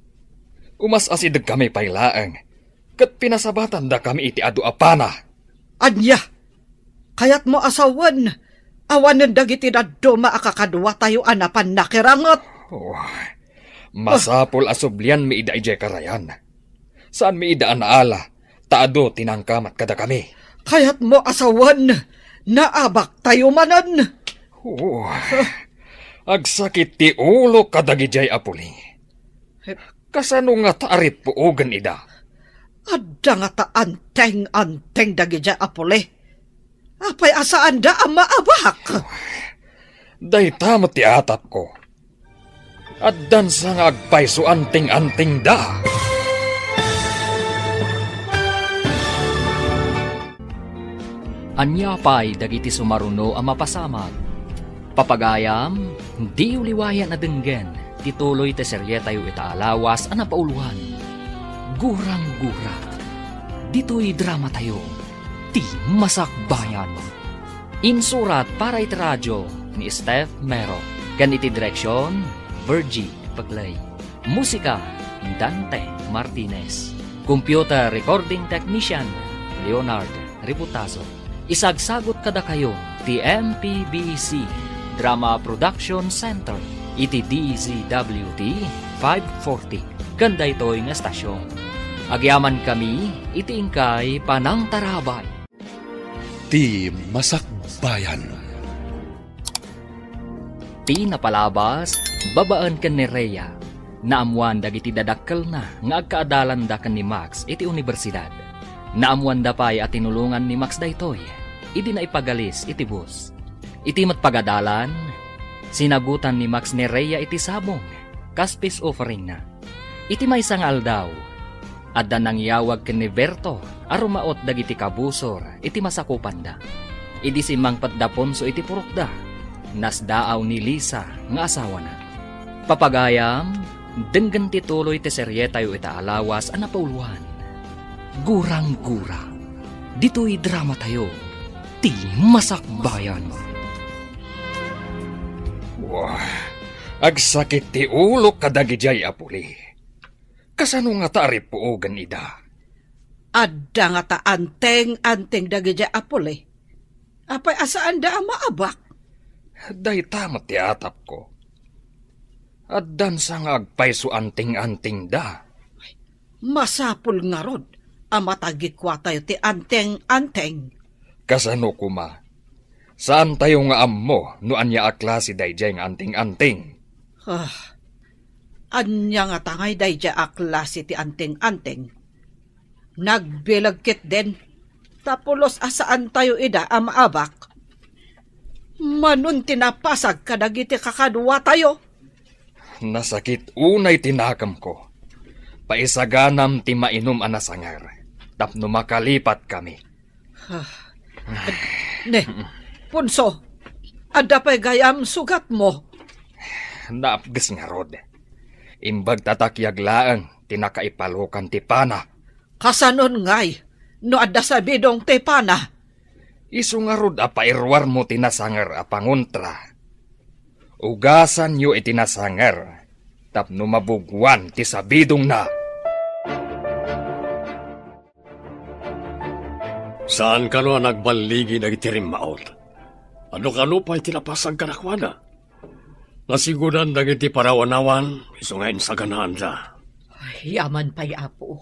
[SPEAKER 4] Umas asidag kami pailaang. Kat pinasabatan da kami iti adu apana.
[SPEAKER 3] Anya, kayat mo asawan. Awanan dagiti daddo maakakadwa tayo anapan nakirangot.
[SPEAKER 4] Masapol asublian mi ida ijay karayan. Saan mi ida anaala, taado tinangkamat kada kami.
[SPEAKER 3] Kayat mo asawan, naabak tayo manan.
[SPEAKER 4] Agsakit ti ulo kadagijay apuli. Kasano nga taarit puugan ida?
[SPEAKER 3] Adda nga ta anteng dagijay apuli. Apay asaan da ang maabak?
[SPEAKER 4] Day tamo ti atap ko. Addan sa nga agpaiso anting da.
[SPEAKER 2] Anya pay dagiti sumaruno ang mapasamag. Papagayam, di uliwayan na denggen, tituloy te serye tayo itaalawas ang napauluhan. Gurang-gura. Dito'y drama tayo, ti masakbayan. Insurat para iti radyo ni Steph Mero. Kan iti direksyon, Virgie Paglay. Musika, Dante Martinez. Computer recording technician, Leonard Riputaso. Isagsagot kada kayo ti MPBC Drama Production Center iti DZWT 540 kanda ito'y nga estasyon. Agyaman kami iti ingkay Panang Tarabay.
[SPEAKER 1] Ti Masakbayan.
[SPEAKER 2] Ti napalabas babaan ken ni Rhea naamuan dagiti dadakkel na nga agkaadalan da ken ni Max iti universidad. Naamuan da pay at tinulungan ni Max daytoy, idi na ipagalis iti bus. Iti matpagadalan, sinagutan ni Max ni Rhea iti sabong, kas peace offering na. Iti may sangal daw, Adda nang yawag ken ni Berto, arumaot dagiti kabusor, iti masakupan da. Idi si Mang Patdaponso iti purok da. Nasdaaw ni Lisa nga asawa na. Papagayam, denggan tituloy ti serye tayo ita alawas a napauluan. Gurang-gura. Dito'y drama tayo. Ti Masakbayan.
[SPEAKER 4] Wah, agsakit ti ulo kadagijay apuli. Kasano nga taarip puogan ida?
[SPEAKER 3] Adda nga ta anteng dagiti apole. Apay asaan da ang maabak?
[SPEAKER 4] Day tamat ti atap ko. Addan sa nga agpayso anting-anting da.
[SPEAKER 3] Masapul nga rod, ang matagikwa tayo ti anteng-anteng.
[SPEAKER 4] Kasano kuma? Saan tayo nga ammo no anya aklase dayjay nga anting-anting?
[SPEAKER 3] Anya nga tangay dayjay aklase ti anteng-anteng. Nagbilagkit din, tapulos asaan tayo ida ang maabak. Manun tinapasag kadagiti kakadwa tayo.
[SPEAKER 4] Nasakit unay tinakam ko. Paisaganam ti mainom anasangar. Tapno makalipat kami.
[SPEAKER 3] Ne, Punso, adda pa'y gayam sugat mo.
[SPEAKER 4] Naapgas nga rod. Imbag tatakyag laang tinakaipalukan ti pana.
[SPEAKER 3] Kasanon ngay, no adda sa bidong ti pana.
[SPEAKER 4] Isu nga rod apairwar mo tinasangar apanguntra. Ugasan yu itinasangar. Tapno mabugwan ti sabidong na.
[SPEAKER 6] Saan ka no nagbaligi nagitirim maot? Ano pa'y tinapasang kanakwana? Nasigudan dagiti parawanawan, iso ngayon sa ganahan da.
[SPEAKER 5] Ay, yaman pa'y apo.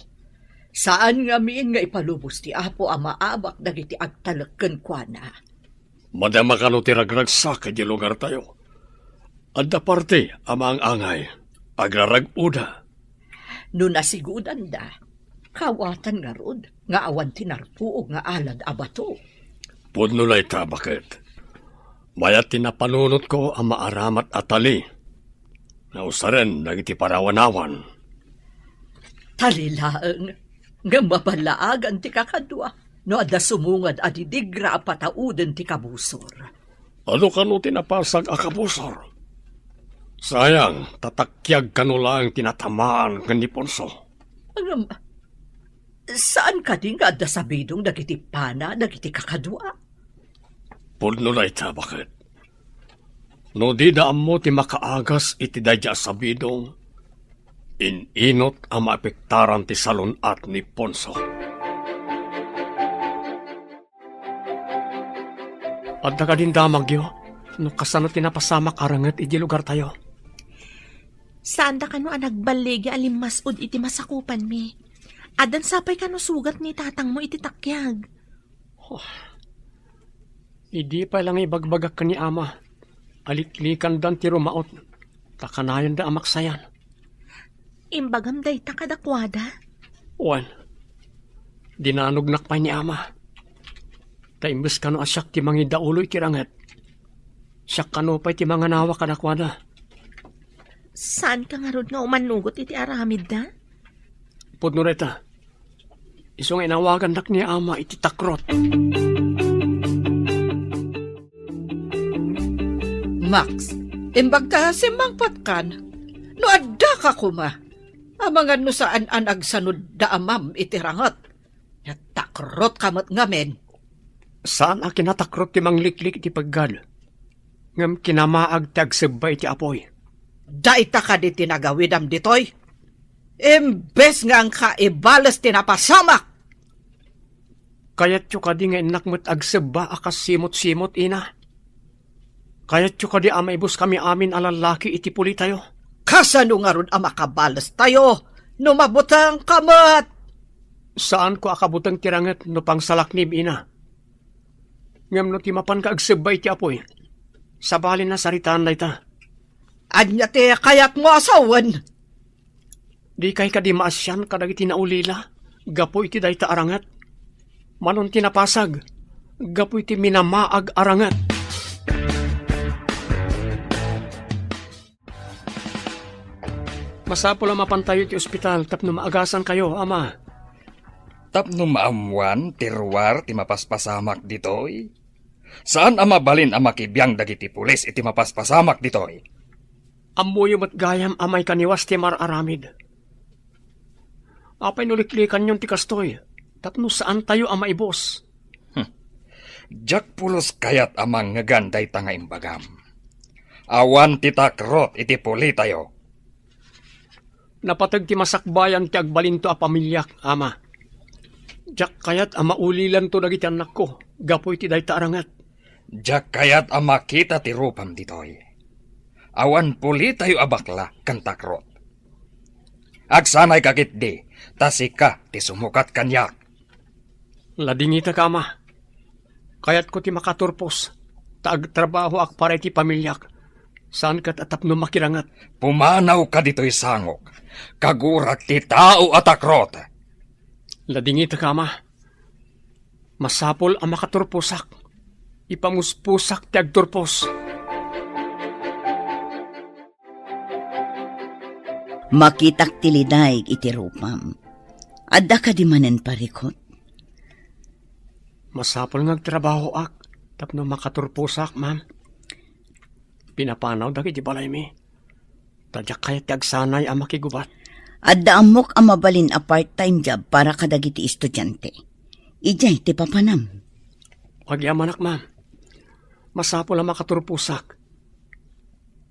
[SPEAKER 5] Saan nga miin nga ipalubos ti apo ang maabak dagiti agtalagken kwa na?
[SPEAKER 6] Madama ka no tiragragsak di lugar tayo. Adda parte amang angay, agrarag-uda.
[SPEAKER 5] No nasigudan da, kawatan nga rod, nga awan tinarpuog nga alad abato.
[SPEAKER 6] Pudno lay ta, bakit? Mayat tinapanunot ko ang maaramat atali. Nausaren nagiti parawanawan.
[SPEAKER 5] Talilaang, nga mabalaagan ti kakadwa, no adda sumungad adidigra apatauden ti kabusor.
[SPEAKER 6] Ano ka no tinapasag a kabusor? Sayang, tatakyag ka no lang tinatamaan kan ni Ponso.
[SPEAKER 5] Saan ka din nga adda sabidong dagiti pana, dagiti kakadwa?
[SPEAKER 6] Pudno na ita, bakit? No di daam mo ti makaagas iti dadya sabidong, ininot ang maapektaran ti salunat ni Ponso. Adda ka din damagyo, no kasano tinapasamak arangat iti lugar tayo.
[SPEAKER 8] Saan da ka no nagbaligi alimasod iti masakupan mi? Adan sapay ka no sugat ni tatang mo iti takyag.
[SPEAKER 6] Idi pa lang ibagbagak ka ni ama. Aliklikan dan ti rumaot. Takanayan da amaksayan.
[SPEAKER 8] Imbagam day takadakwada?
[SPEAKER 6] Wan. Dinanugnak pa ni ama. Taimbes ka no asyak ti mangi dauloy kirangat. Siyak ka no pa'y ti mga nawa kadakwada.
[SPEAKER 8] Saan ka nga rod nga umanugot iti aramid da?
[SPEAKER 6] Pudno reta. Isong inawagan dak ni ama iti takrot.
[SPEAKER 3] Max, imbag ka si Mang Patkan, no adda ka kuma. Amangan no saan an agsanod da amam itirangot. Takrot kamot ngamen.
[SPEAKER 6] Saan a kinatakrot ti mangliklik ti paggal? Ngam kinamaag tagsabay ti apoy.
[SPEAKER 3] Daita ka di tinagawidam ditoy. Imbes nga ang kaibalas tinapasamak.
[SPEAKER 6] Kayat yu ka di nga inakmat agsaba akas simot-simot ina. Kayat yu ka di amaibus kami amin alalaki iti puli tayo.
[SPEAKER 3] Kasano nga ron ang makabalas tayo? Numabutang kamat.
[SPEAKER 6] Saan ko akabutang tirangat no pang salaknib ina? Ngam no timapan ka agsabay ti apoy. Sabali na saritaan na ita.
[SPEAKER 3] Anya ti kayat mo asawan.
[SPEAKER 6] Di kay ka di maasyan kadag iti naulila. Gapo iti dayta arangat. Manon tinapasag. Gapo iti minamaag arangat. Masapo lang mapantayo ti ospital tapno maagasan kayo, ama.
[SPEAKER 4] Tapno maamuan, tiruar, ti mapaspasamak ditoy. Saan ama balin ang makibiyang dagiti pulis iti mapaspasamak ditoy?
[SPEAKER 6] Amuyo mat gayam amay kaniwas ti mararamid. Apay nuliklikan yung ti kastoy. Tapno saan tayo ama ibos?
[SPEAKER 4] Jak pulos kayat amang ngaganday tanga imbagam. Awan ti takrot iti puli tayo.
[SPEAKER 6] Napatag ti masakbayan ti agbalinto a pamilyak, ama. Jak kayat ama ulilan to dagiti anak ko. Gapoy ti dayta arangat.
[SPEAKER 4] Jak kayat ama kita ti rupam ditoy. Awan puli tayo abakla kan takrot. Agsanay kakit di, tasika ti sumukat kanyak.
[SPEAKER 6] Ladingita ka, ama. Kayat ko ti makaturpos. Taagtrabaho ak para ti pamilyak. Saan kat atap no makirangat?
[SPEAKER 4] Pumanaw ka dito'y sangok. Kagurak ti tao at akrot.
[SPEAKER 6] Ladingita ka, ama. Masapol ang makaturposak. Ipamuspusak ti agturpos.
[SPEAKER 7] Makitak tiliday iti rupam. Adda ka di manen parikot.
[SPEAKER 6] Masapol ngagtrabaho ak. Tapno makaturposak, ma'am. Pinapanaw dagi di balay mi. Tadyak kaya ti agsanay ang makigubat.
[SPEAKER 7] Adda amok ang mabalin a part-time job para kadagiti estudyante. Ijay ti papanam.
[SPEAKER 6] Pagyamanak, ma'am. Masapol ang makaturposak.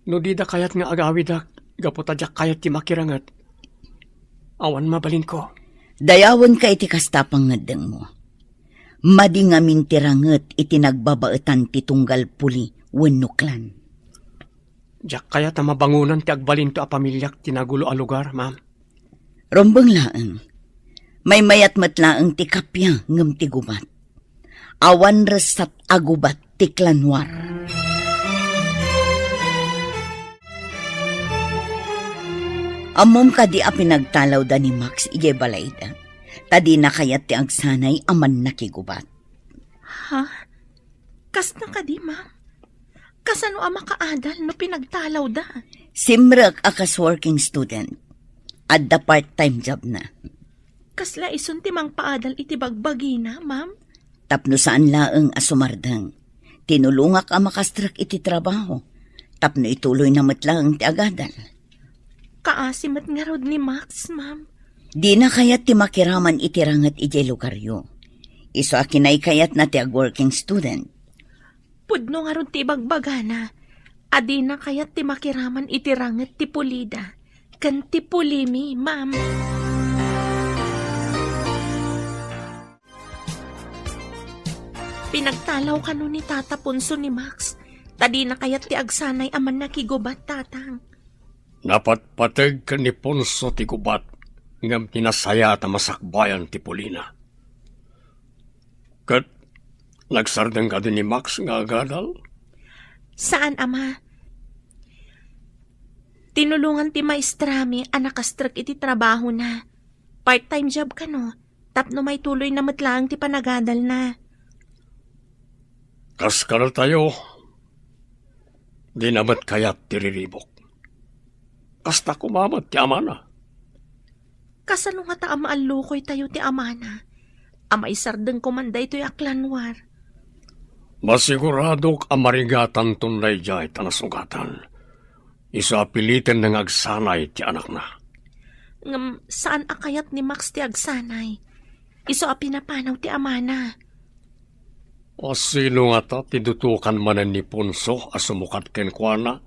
[SPEAKER 6] No di da kayat nga agawidak. Gapo tadyak kayat ti makirangat. Awan mabalin ko.
[SPEAKER 7] Dayawan ka iti kastapang ngadeng mo. Madi nga mintiranget iti nagbabaetan ti tunggal puli wenuklan.
[SPEAKER 6] Diyak kaya ta mabangunan ti agbalinto a pamilyak tinagulo a lugar, ma'am.
[SPEAKER 7] Rombeng laeng. May mayat matlaeng ti kapya ngem ti gubat. Awan resat agubat ti klanwar. Amom ka di a pinagtalaw da ni Max ije balayda. Tadi na kayat ti agsanay aman nakigubat.
[SPEAKER 8] Ha? Kas na ka di, ma'am? Kasano ang makaadal no pinagtalaw da?
[SPEAKER 7] Simrek akas working student. Adda part-time job na.
[SPEAKER 8] Kasla isun ti mang paadal iti bagbagi na, ma'am?
[SPEAKER 7] Tapno saan laeng asumardang. Tinulungak ang makastrak iti trabaho. Tapno ituloy na matlaeng ti agadal.
[SPEAKER 8] Kaasimat nga rod ni Max, ma'am.
[SPEAKER 7] Di na kayat ti makiraman itirangat iti lugaryo. Iso akinay kayat na ti ag-working student.
[SPEAKER 8] Pudno nga rod ti bagbagana. Adi na kayat ti makiraman itirangat ti pulida. Kan ti pulimi, ma'am. Pinagtalaw ka nun ni Tata Punso ni Max. Tadi na kayat ti agsanay aman nakigubat, tatang.
[SPEAKER 6] Napatpateg ka ni Ponso ti gubat. Ngam tinasaya at masakbayan ti Polina. Kat, nagsardang ka din ni Max nga agadal?
[SPEAKER 8] Saan, ama? Tinulungan ti maestrami anak kastrak iti trabaho na. Part-time job ka no? Tapno may tuloy na matlaang ti panagadal na.
[SPEAKER 6] Kaskal tayo. Di namat kayat tiriribok. Kasta kumamat ti amana.
[SPEAKER 8] Kasano nga ta amaalukoy tayo ti amana? Amay sardeng kumanday to'y aklanwar.
[SPEAKER 6] Masiguradok amarigatan tunlay jay tanasugatan. Isa apilitin ng agsanay ti anak na.
[SPEAKER 8] Ngam saan akayat ni Max ti agsanay? Iso a pinapanaw ti amana.
[SPEAKER 6] O sino nga ta tidutukan manan ni Ponso a sumukat ken kuana?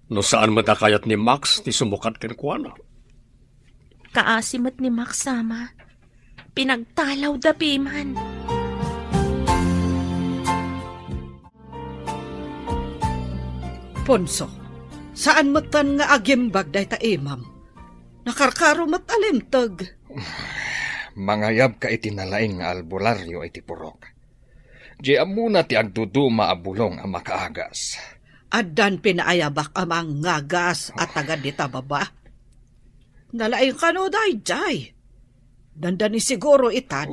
[SPEAKER 6] No saan matakayat ni Max ti sumukat ken kuana?
[SPEAKER 8] Kaasimat ni Max sama. Pinagtalaw da piman.
[SPEAKER 3] Ponso, saan matan nga agimbag day ta imam? Nakarkaro mat alimtag.
[SPEAKER 4] Mangayab ka iti nalaing nga albularyo iti purok. Di amuna ti agduduma abulong ang makaagas.
[SPEAKER 3] Addan pinaayabak amang ngagas at agad di tababa. Nalaing kano day jay. Dandani siguro itan.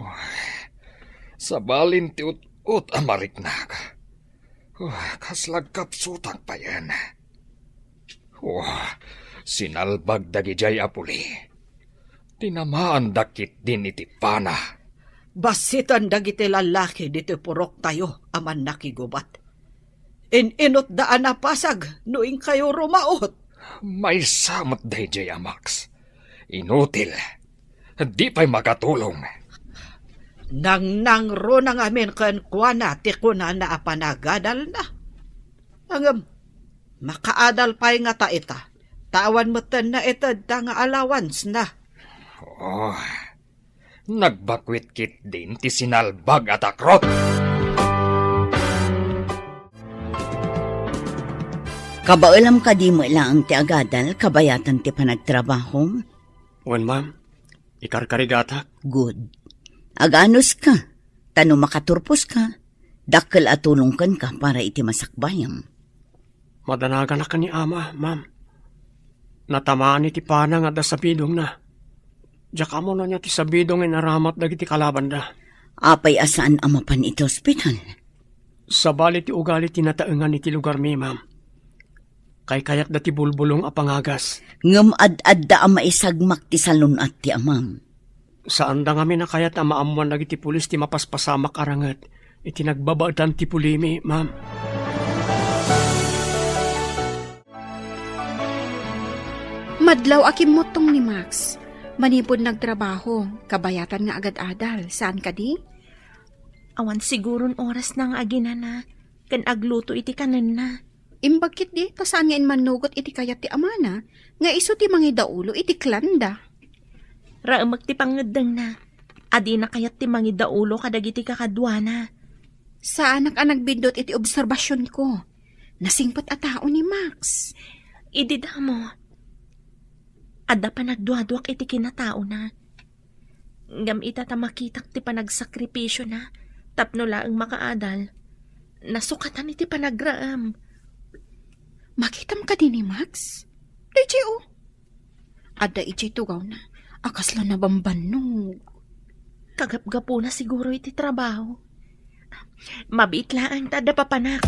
[SPEAKER 4] Sa balin ti ut amariknag. Kaslag kapsutang pa yan. Sinalbag dagijay apuli. Tinamaan dakit din iti pana.
[SPEAKER 3] Basitan dagiti lalaki dito purok tayo aman nakigubat. Inot daan na pasag noing kayo rumaot.
[SPEAKER 4] May samot dayjay Max. Inutil. Di pa'y makatulong.
[SPEAKER 3] Nang ro na ngamin kan kuana ti kuna na apanagadal na. Angam, makaadal pa'y nga ta ita. Tawan mo tan na ita da nga allowance na.
[SPEAKER 4] Oh, nagbakwit kit din ti sinalbag at akrot.
[SPEAKER 7] Kabaulam ka di mo ilang ti agadal, kabayatan ti panagtrabaho?
[SPEAKER 6] Wan, ma'am. Ikarkarigatak.
[SPEAKER 7] Good. Aganos ka. Tano makaturpos ka. Dakkel atulungkan ka para iti masakbayam.
[SPEAKER 6] Madanagan na ka ni ama, ma'am. Natamaan iti pana nga da sa bidong na. Diyak mo na niya ti sa bidong inaramat dagiti kalaban da.
[SPEAKER 7] Apay asaan amapan iti ospital?
[SPEAKER 6] Sa bali ti ugali tinataengan iti lugar mi, ma'am. Kay kayat da ti bulbulong apangagas.
[SPEAKER 7] Ngam ad-ad da ama isagmak ti salon at ti amam.
[SPEAKER 6] Saan da nga minakayat ama amuan dagiti pulis ti mapaspasamak arangat. Iti nagbabaadan ti pulimi, ma'am.
[SPEAKER 9] Madlaw akim motong ni Max. Manipod nagtrabaho, kabayatan nga agad-adal. Saan ka di?
[SPEAKER 8] Awan siguron oras na nga aginana. Kan agluto iti kanan na.
[SPEAKER 9] Imbagkit di, tasaan nga inmanugot iti kayat ti amana, nga iso ti mangidaulo iti klanda.
[SPEAKER 8] Raamag ti pangadang na. Adi na kayat ti mangidaulo kadagiti kakadwana.
[SPEAKER 9] Saan ang nagbindot iti obserbasyon ko? Nasingpat a tao ni Max.
[SPEAKER 8] Idida mo. Ada pa nagduadwak iti kinatao na. Ngam ita ta makitak ti panagsakripisyo na. Tapno laang makaadal. Nasukatan iti panagraam.
[SPEAKER 9] Makitam ka din ni Max? Dayjay o. Ada iti tugaw na. Akasla na bambanog.
[SPEAKER 8] Kagap-gapo na siguro iti trabaho. Mabitlaan tada papanak.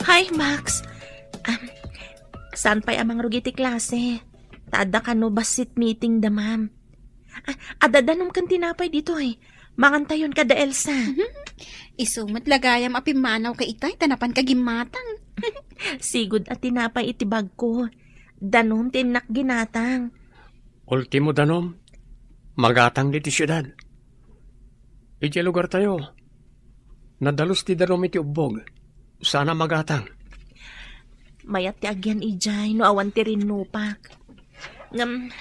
[SPEAKER 8] Hi, Max. Saan pa'y amang rugiti klase? Tada ka no basit meeting da, ma'am. Adadanom kan tinapay dito eh. Mangantayon ka da, Elsa.
[SPEAKER 9] Isumat lagayam apimanaw ka itay, tanapan ka gimatang.
[SPEAKER 8] Sigud at tinapay iti bag ko. Danom tinak ginatang.
[SPEAKER 6] Ultimo danom, magatang diti syudad. Iti lugar tayo. Nadalos ti danom iti ubog. Sana magatang.
[SPEAKER 8] Mayat ti agyan ijay, no awan ti rinupak. Ngam,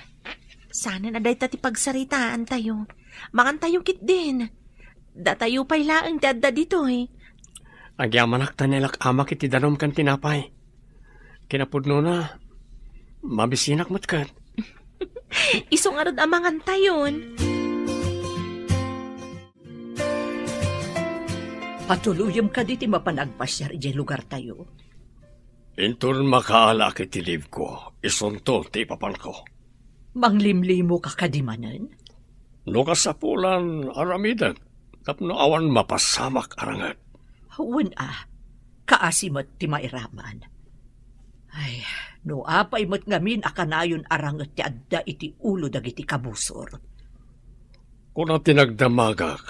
[SPEAKER 8] sana na day ti pagsaritaan tayo. Makan tayo kit din. Da tayo pa'y laang dada dito eh.
[SPEAKER 6] Agyaman akta nilak amak iti danom kan tinapay. Kinapudno na, mabisinak matkat.
[SPEAKER 8] Isong arod amangan tayon.
[SPEAKER 5] Patuluyom ka diti mapanagpasyar iti lugar tayo.
[SPEAKER 6] Intun makaala kiti liv ko, isunto ti papan ko.
[SPEAKER 5] Manglimlimo ka kadimanan?
[SPEAKER 6] No kasapulan aramidag, tapno awan mapasamak arangat.
[SPEAKER 5] Huwag kaasimat ti mairaman. Ay, no apay mat ngamin akanayon arangat ti adda iti ulo dagiti kabusor.
[SPEAKER 6] Kuna tinagdamagak,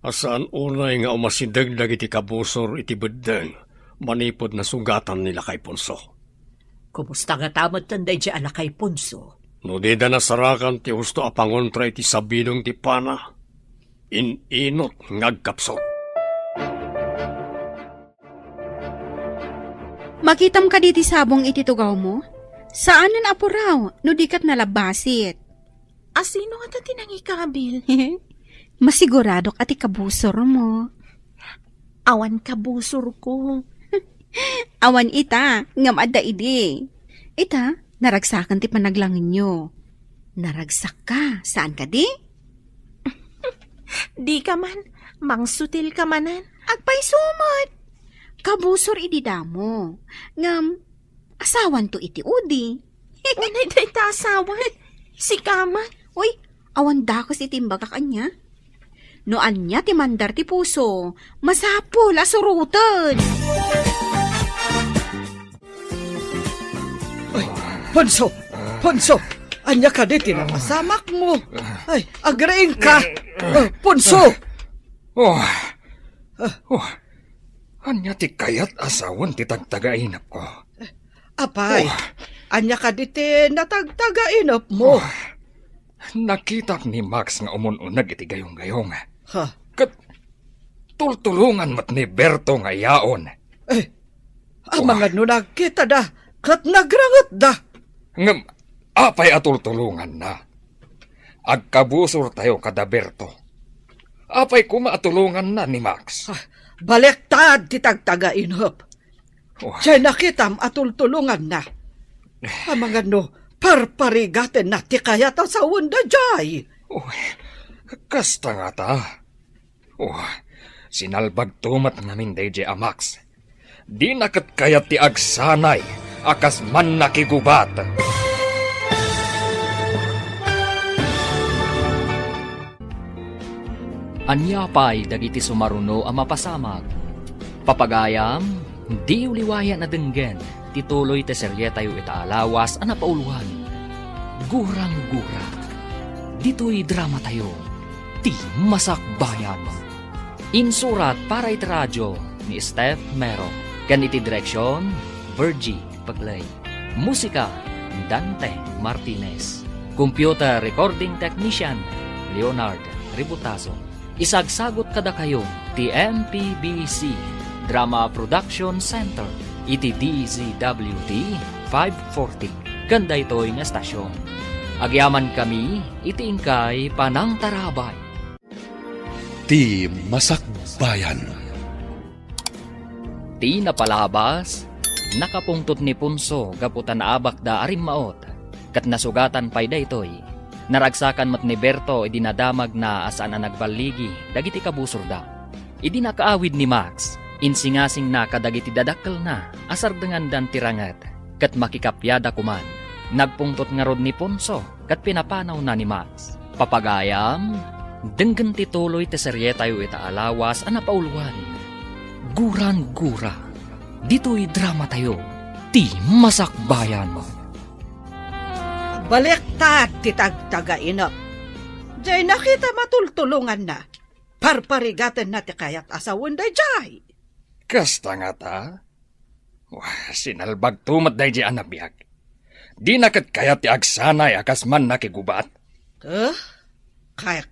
[SPEAKER 6] asaan unay nga umasindag dagiti kabusor iti beddeng, manipod na sugatan nila kay Ponso.
[SPEAKER 5] Kumusta nga tamat tanday di anak kay Ponso?
[SPEAKER 6] No di da nasarakan ti husto apangontra iti sabidong ti pana, inot ngagkapsot.
[SPEAKER 9] Makitam ka diti sabong iti tugaw mo? Saan na apuraw, no di kat nalabasit?
[SPEAKER 8] Asino nga ta tinangikabil?
[SPEAKER 9] Masiguradok ati kabusor mo.
[SPEAKER 8] Awan kabusor ko.
[SPEAKER 9] Awan ita, ngam adda idi. Ita, naragsakan ti panaglangin nyo. Naragsak ka, saan ka di?
[SPEAKER 8] Di ka man, mangsutil ka manan.
[SPEAKER 9] Agpay sumot. Kabusor idi damo. Ngam, asawan to iti udi.
[SPEAKER 8] Unay da ita asawan. Si kaman.
[SPEAKER 9] Uy, awan dakos itimbaga kanya. Noan niya ti mandar ti puso, masapul asurutan.
[SPEAKER 3] Ponso! Ponso! Anya ka di tinapasamak mo. Ay, agraing ka. Ponso!
[SPEAKER 4] Anya ti kayat asawan ti tagtagainap ko.
[SPEAKER 3] Apay, anya ka di natagtagainap mo.
[SPEAKER 4] Nakita ni Max nga umununag iti gayong-gayong.
[SPEAKER 3] Ha?
[SPEAKER 4] Kat tultulungan mat ni Berto nga yaon.
[SPEAKER 3] Ang mga nunag kita da, kat nagrangat da.
[SPEAKER 4] Ngam, apay atultulungan na. Agkabusor tayo kada Berto. Apay kumaatulungan na ni Max.
[SPEAKER 3] Baliktad ti tagtagainap. Diyan nakitam atultulungan na. Ang mga parparigaten na ti kayat sa wanda jay.
[SPEAKER 4] Kasta nga ta. Sinalbag tumat namin DJ Amax. Di nakat kayat ti agsanay, akas man nakigubat.
[SPEAKER 2] Anya pa'y dagiti sumaruno ang mapasamag. Papagayam, di uliwaya na denggen, tituloy te serye tayo itaalawas ang napauluhan. Gurang-gura. Dito'y drama tayo, ti masakbayan. Insurat para iti radyo ni Steph Mero. Kan iti direksyon, Virgie Paglay. Musika, Dante Martinez. Computer recording technician, Leonard Ributaso. Isagsagot kada kayo, ti MPBC Drama Production Center, iti DZWD 540. Ganda ito'y nga stasyon. Agyaman kami, iti ingkay Panang Tarabay.
[SPEAKER 1] Ti Masakbayan.
[SPEAKER 2] Ti napalabas, nakapungtot ni Punso gaputan na abak da arimmaot, kat nasugatan pa'y da ito'y. Naragsakan mat ni Berto idinadamag na asaan na nagbaligi, dagiti kabusor da. Idinakaawid ni Max, insingasing na kadagiti dadakkel na, asar dengan dan tirangat, kat makikapyada kuman. Nagpungtot nga rod ni Ponso, kat pinapanaw na ni Max. Papagayam, denggen tituloy te serye tayo itaalawas ang napauluan. Gurang-gura, dito'y drama tayo, ti masakbayan mo.
[SPEAKER 3] Baliktad ti tagtagainap. Jay nakita matultulungan na. Parparigaten na ti kayat asawan day jay.
[SPEAKER 4] Kasta nga ta. Sinalbag tumat day di anabiyag. Di nakat kayat ti agsanay akas man nakigubat.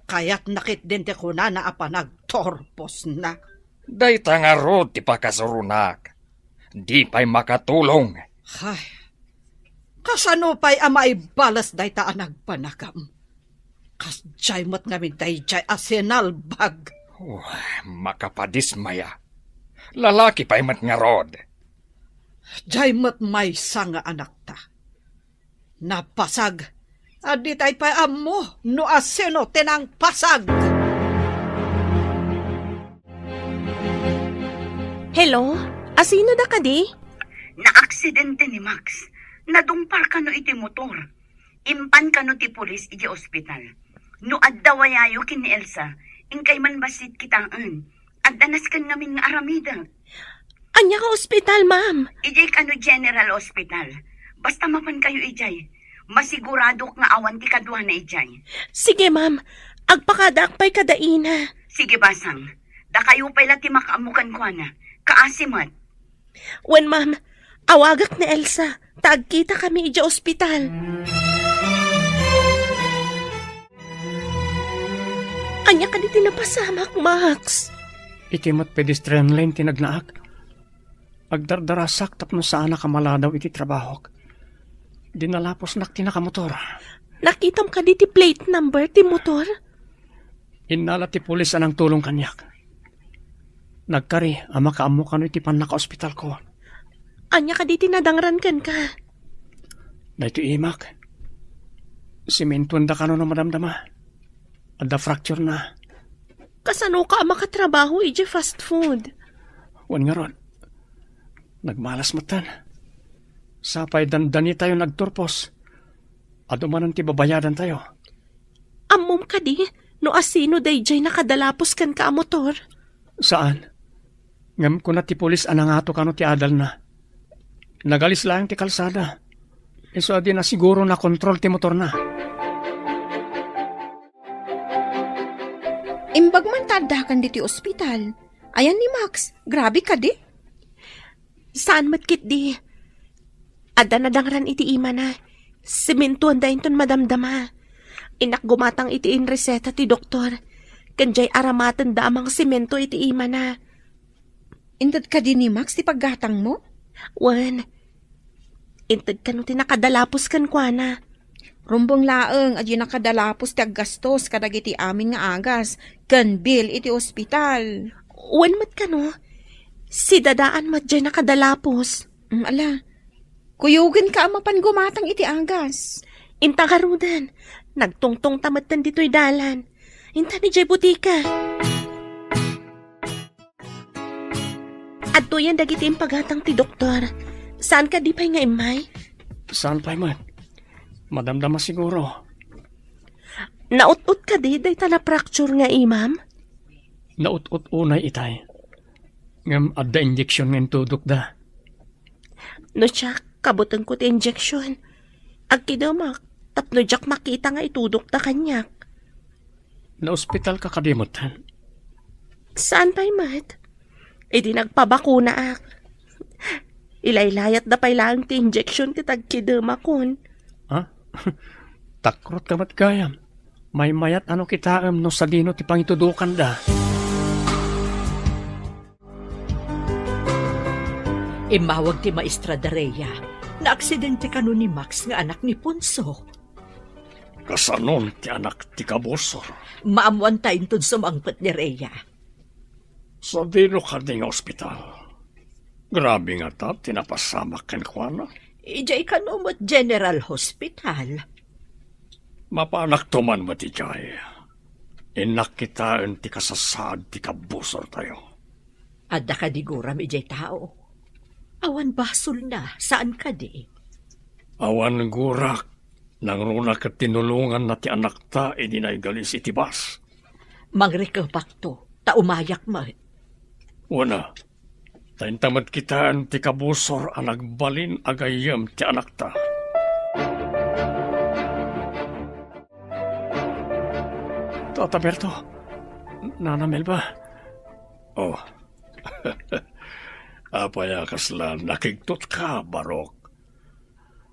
[SPEAKER 3] Kayat nakit din ti kuna na apanagtorpos na.
[SPEAKER 4] Day tangarod ti pakasurunak. Di pa'y makatulong.
[SPEAKER 3] Ay, kasano pa'y amay balas day taan nagpanakam. Kas jay mat ngamin day jay asenalbag.
[SPEAKER 4] Makapadismaya. Lalaki pa'y mat nga rod.
[SPEAKER 3] Jay mat may sanga anak ta. Napasag. Adi tay pa'y amo no aseno tenang pasag.
[SPEAKER 8] Hello? Asino da ka di?
[SPEAKER 7] Na-aksidente ni Max. Nadumpar ka no iti motor. Impan ka no ti pulis iti ospital. No addawayayo kin ni Elsa, ingkay man basit kitaan. Addanas kan namin nga aramida.
[SPEAKER 8] Anya ka ospital, ma'am?
[SPEAKER 7] Ijay ka no General Hospital. Basta mapan kayo ijay. Masigurado nga awan ti kadwa na ijay.
[SPEAKER 8] Sige, ma'am. Agpakadakpay kadaina.
[SPEAKER 7] Sige, basang. Da kayo pala ti makaamukan ko na. Kaasimat.
[SPEAKER 8] Wen, ma'am, awagak ni Elsa. Tagkita kami ija ospital. Anya ka di tinapasamak, Max.
[SPEAKER 6] Iti mat pedestrian lane tinagnaak. Agdardarasak tapno saan nakamala daw iti trabahok. Dinalapos nak tinakamotor.
[SPEAKER 8] Nakitam ka di ti plate number ti motor?
[SPEAKER 6] Inala ti pulis anang tulong kanyak. Nagkari, ama kaamu ka no iti panaka-ospital ko.
[SPEAKER 8] Anya ka di tinadangran kan ka?
[SPEAKER 6] Na ito imak. Simentuan da ka no madamdama. At da fracture na.
[SPEAKER 8] Kasano ka makatrabaho iti fast food?
[SPEAKER 6] Wan nga ron. Nagmalas matan. Sapay dandani tayo nagturpos. Adumanan ti babayadan tayo.
[SPEAKER 8] Amom ka di? No asino dayjay nakadalapos kan ka motor?
[SPEAKER 6] Saan? Ngam ko na ti pulis anangato ka no ti adal na. Nagalis lang ti kalsada. Iso di na siguro na kontrol ti motor na.
[SPEAKER 9] Imbag man tadakan di ti ospital. Ayan ni Max, grabe ka di.
[SPEAKER 8] Saan matkit di? Ada na dangran iti ima na. Simentuan da inton madamdama. Inak gumatang iti in reseta ti doktor. Kanjay aramatan da amang simento iti ima na.
[SPEAKER 9] Intad ka di ni Max ti paggatang mo?
[SPEAKER 8] Wan, intad ka no tinakadalapos kan kwa na.
[SPEAKER 9] Rumbong laeng, adyo nakadalapos ti aggastos kadag iti amin nga agas. Kan bill iti ospital.
[SPEAKER 8] Wan mat ka no? Si dadaan mat dyan nakadalapos.
[SPEAKER 9] Ala, kuyugin ka amapan gumatang iti agas.
[SPEAKER 8] Inta karudan, nagtungtong tamatan dito'y dalan. Inta ni jay butika. Adto yan dagiti impagatang ti doktor. Saan ka di pa'y nga imay?
[SPEAKER 6] Saan pa'y man? Madamdama siguro.
[SPEAKER 8] Naut-ut ka di, day ta na fracture nga imam?
[SPEAKER 6] Naut-ut unay itay. Ngam adda injection ng tudok da.
[SPEAKER 8] No siya, kabutang ko ti injection. Agkidamak, tapno jak makita nga itudok da kanyak.
[SPEAKER 6] Na-ospital ka kadimutan.
[SPEAKER 8] Saan pa'y mat? E di nagpabakuna ak. Ilaylayat da pa'y lang ti injection ti tagkidamakon.
[SPEAKER 6] Ha? Takrot ka mat gayam. May mayat ano kitaam no sa dino ti pangitudukan da.
[SPEAKER 5] Imawag ti Maestra Dareya na aksidente kano ni Max nga anak ni Punso.
[SPEAKER 6] Kasanon ti anak ti kabusor.
[SPEAKER 5] Maamuan tayo tun sumangpet ni Rhea.
[SPEAKER 6] Sa dino ka ding ospital. Grabe nga ta, tinapasamak ken kuana.
[SPEAKER 5] Ijay kanumot General Hospital.
[SPEAKER 6] Mapanak tuman mo ti jay. Inak kitaan ti kasasad ti kabusor tayo.
[SPEAKER 5] Adda ka di guram ijay tao. Awan basol na, saan ka di?
[SPEAKER 6] Awan gurak, nang runa ka tinulungan na ti anak ta, idinay galis iti bas.
[SPEAKER 5] Mangrikapak to, ta umayak mo.
[SPEAKER 6] Una, taintamad kitaan ti kabusor ang nagbalin agayam ti anak ta. Tata Berto, nanamel ba? Oh, apaya kaslan nakigtot ka, Barok.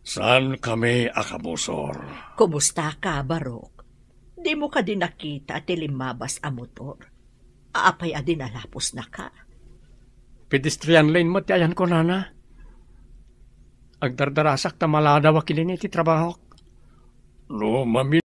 [SPEAKER 6] Saan kami akabusor?
[SPEAKER 5] Kumusta ka, Barok? Di mo ka din nakita at limabas a motor. Aapay a din alapos na ka.
[SPEAKER 6] Pedestrian lane mo ti ayan ko, nana. Agdardarasak ta malada wakilin iti trabaho. No, mami.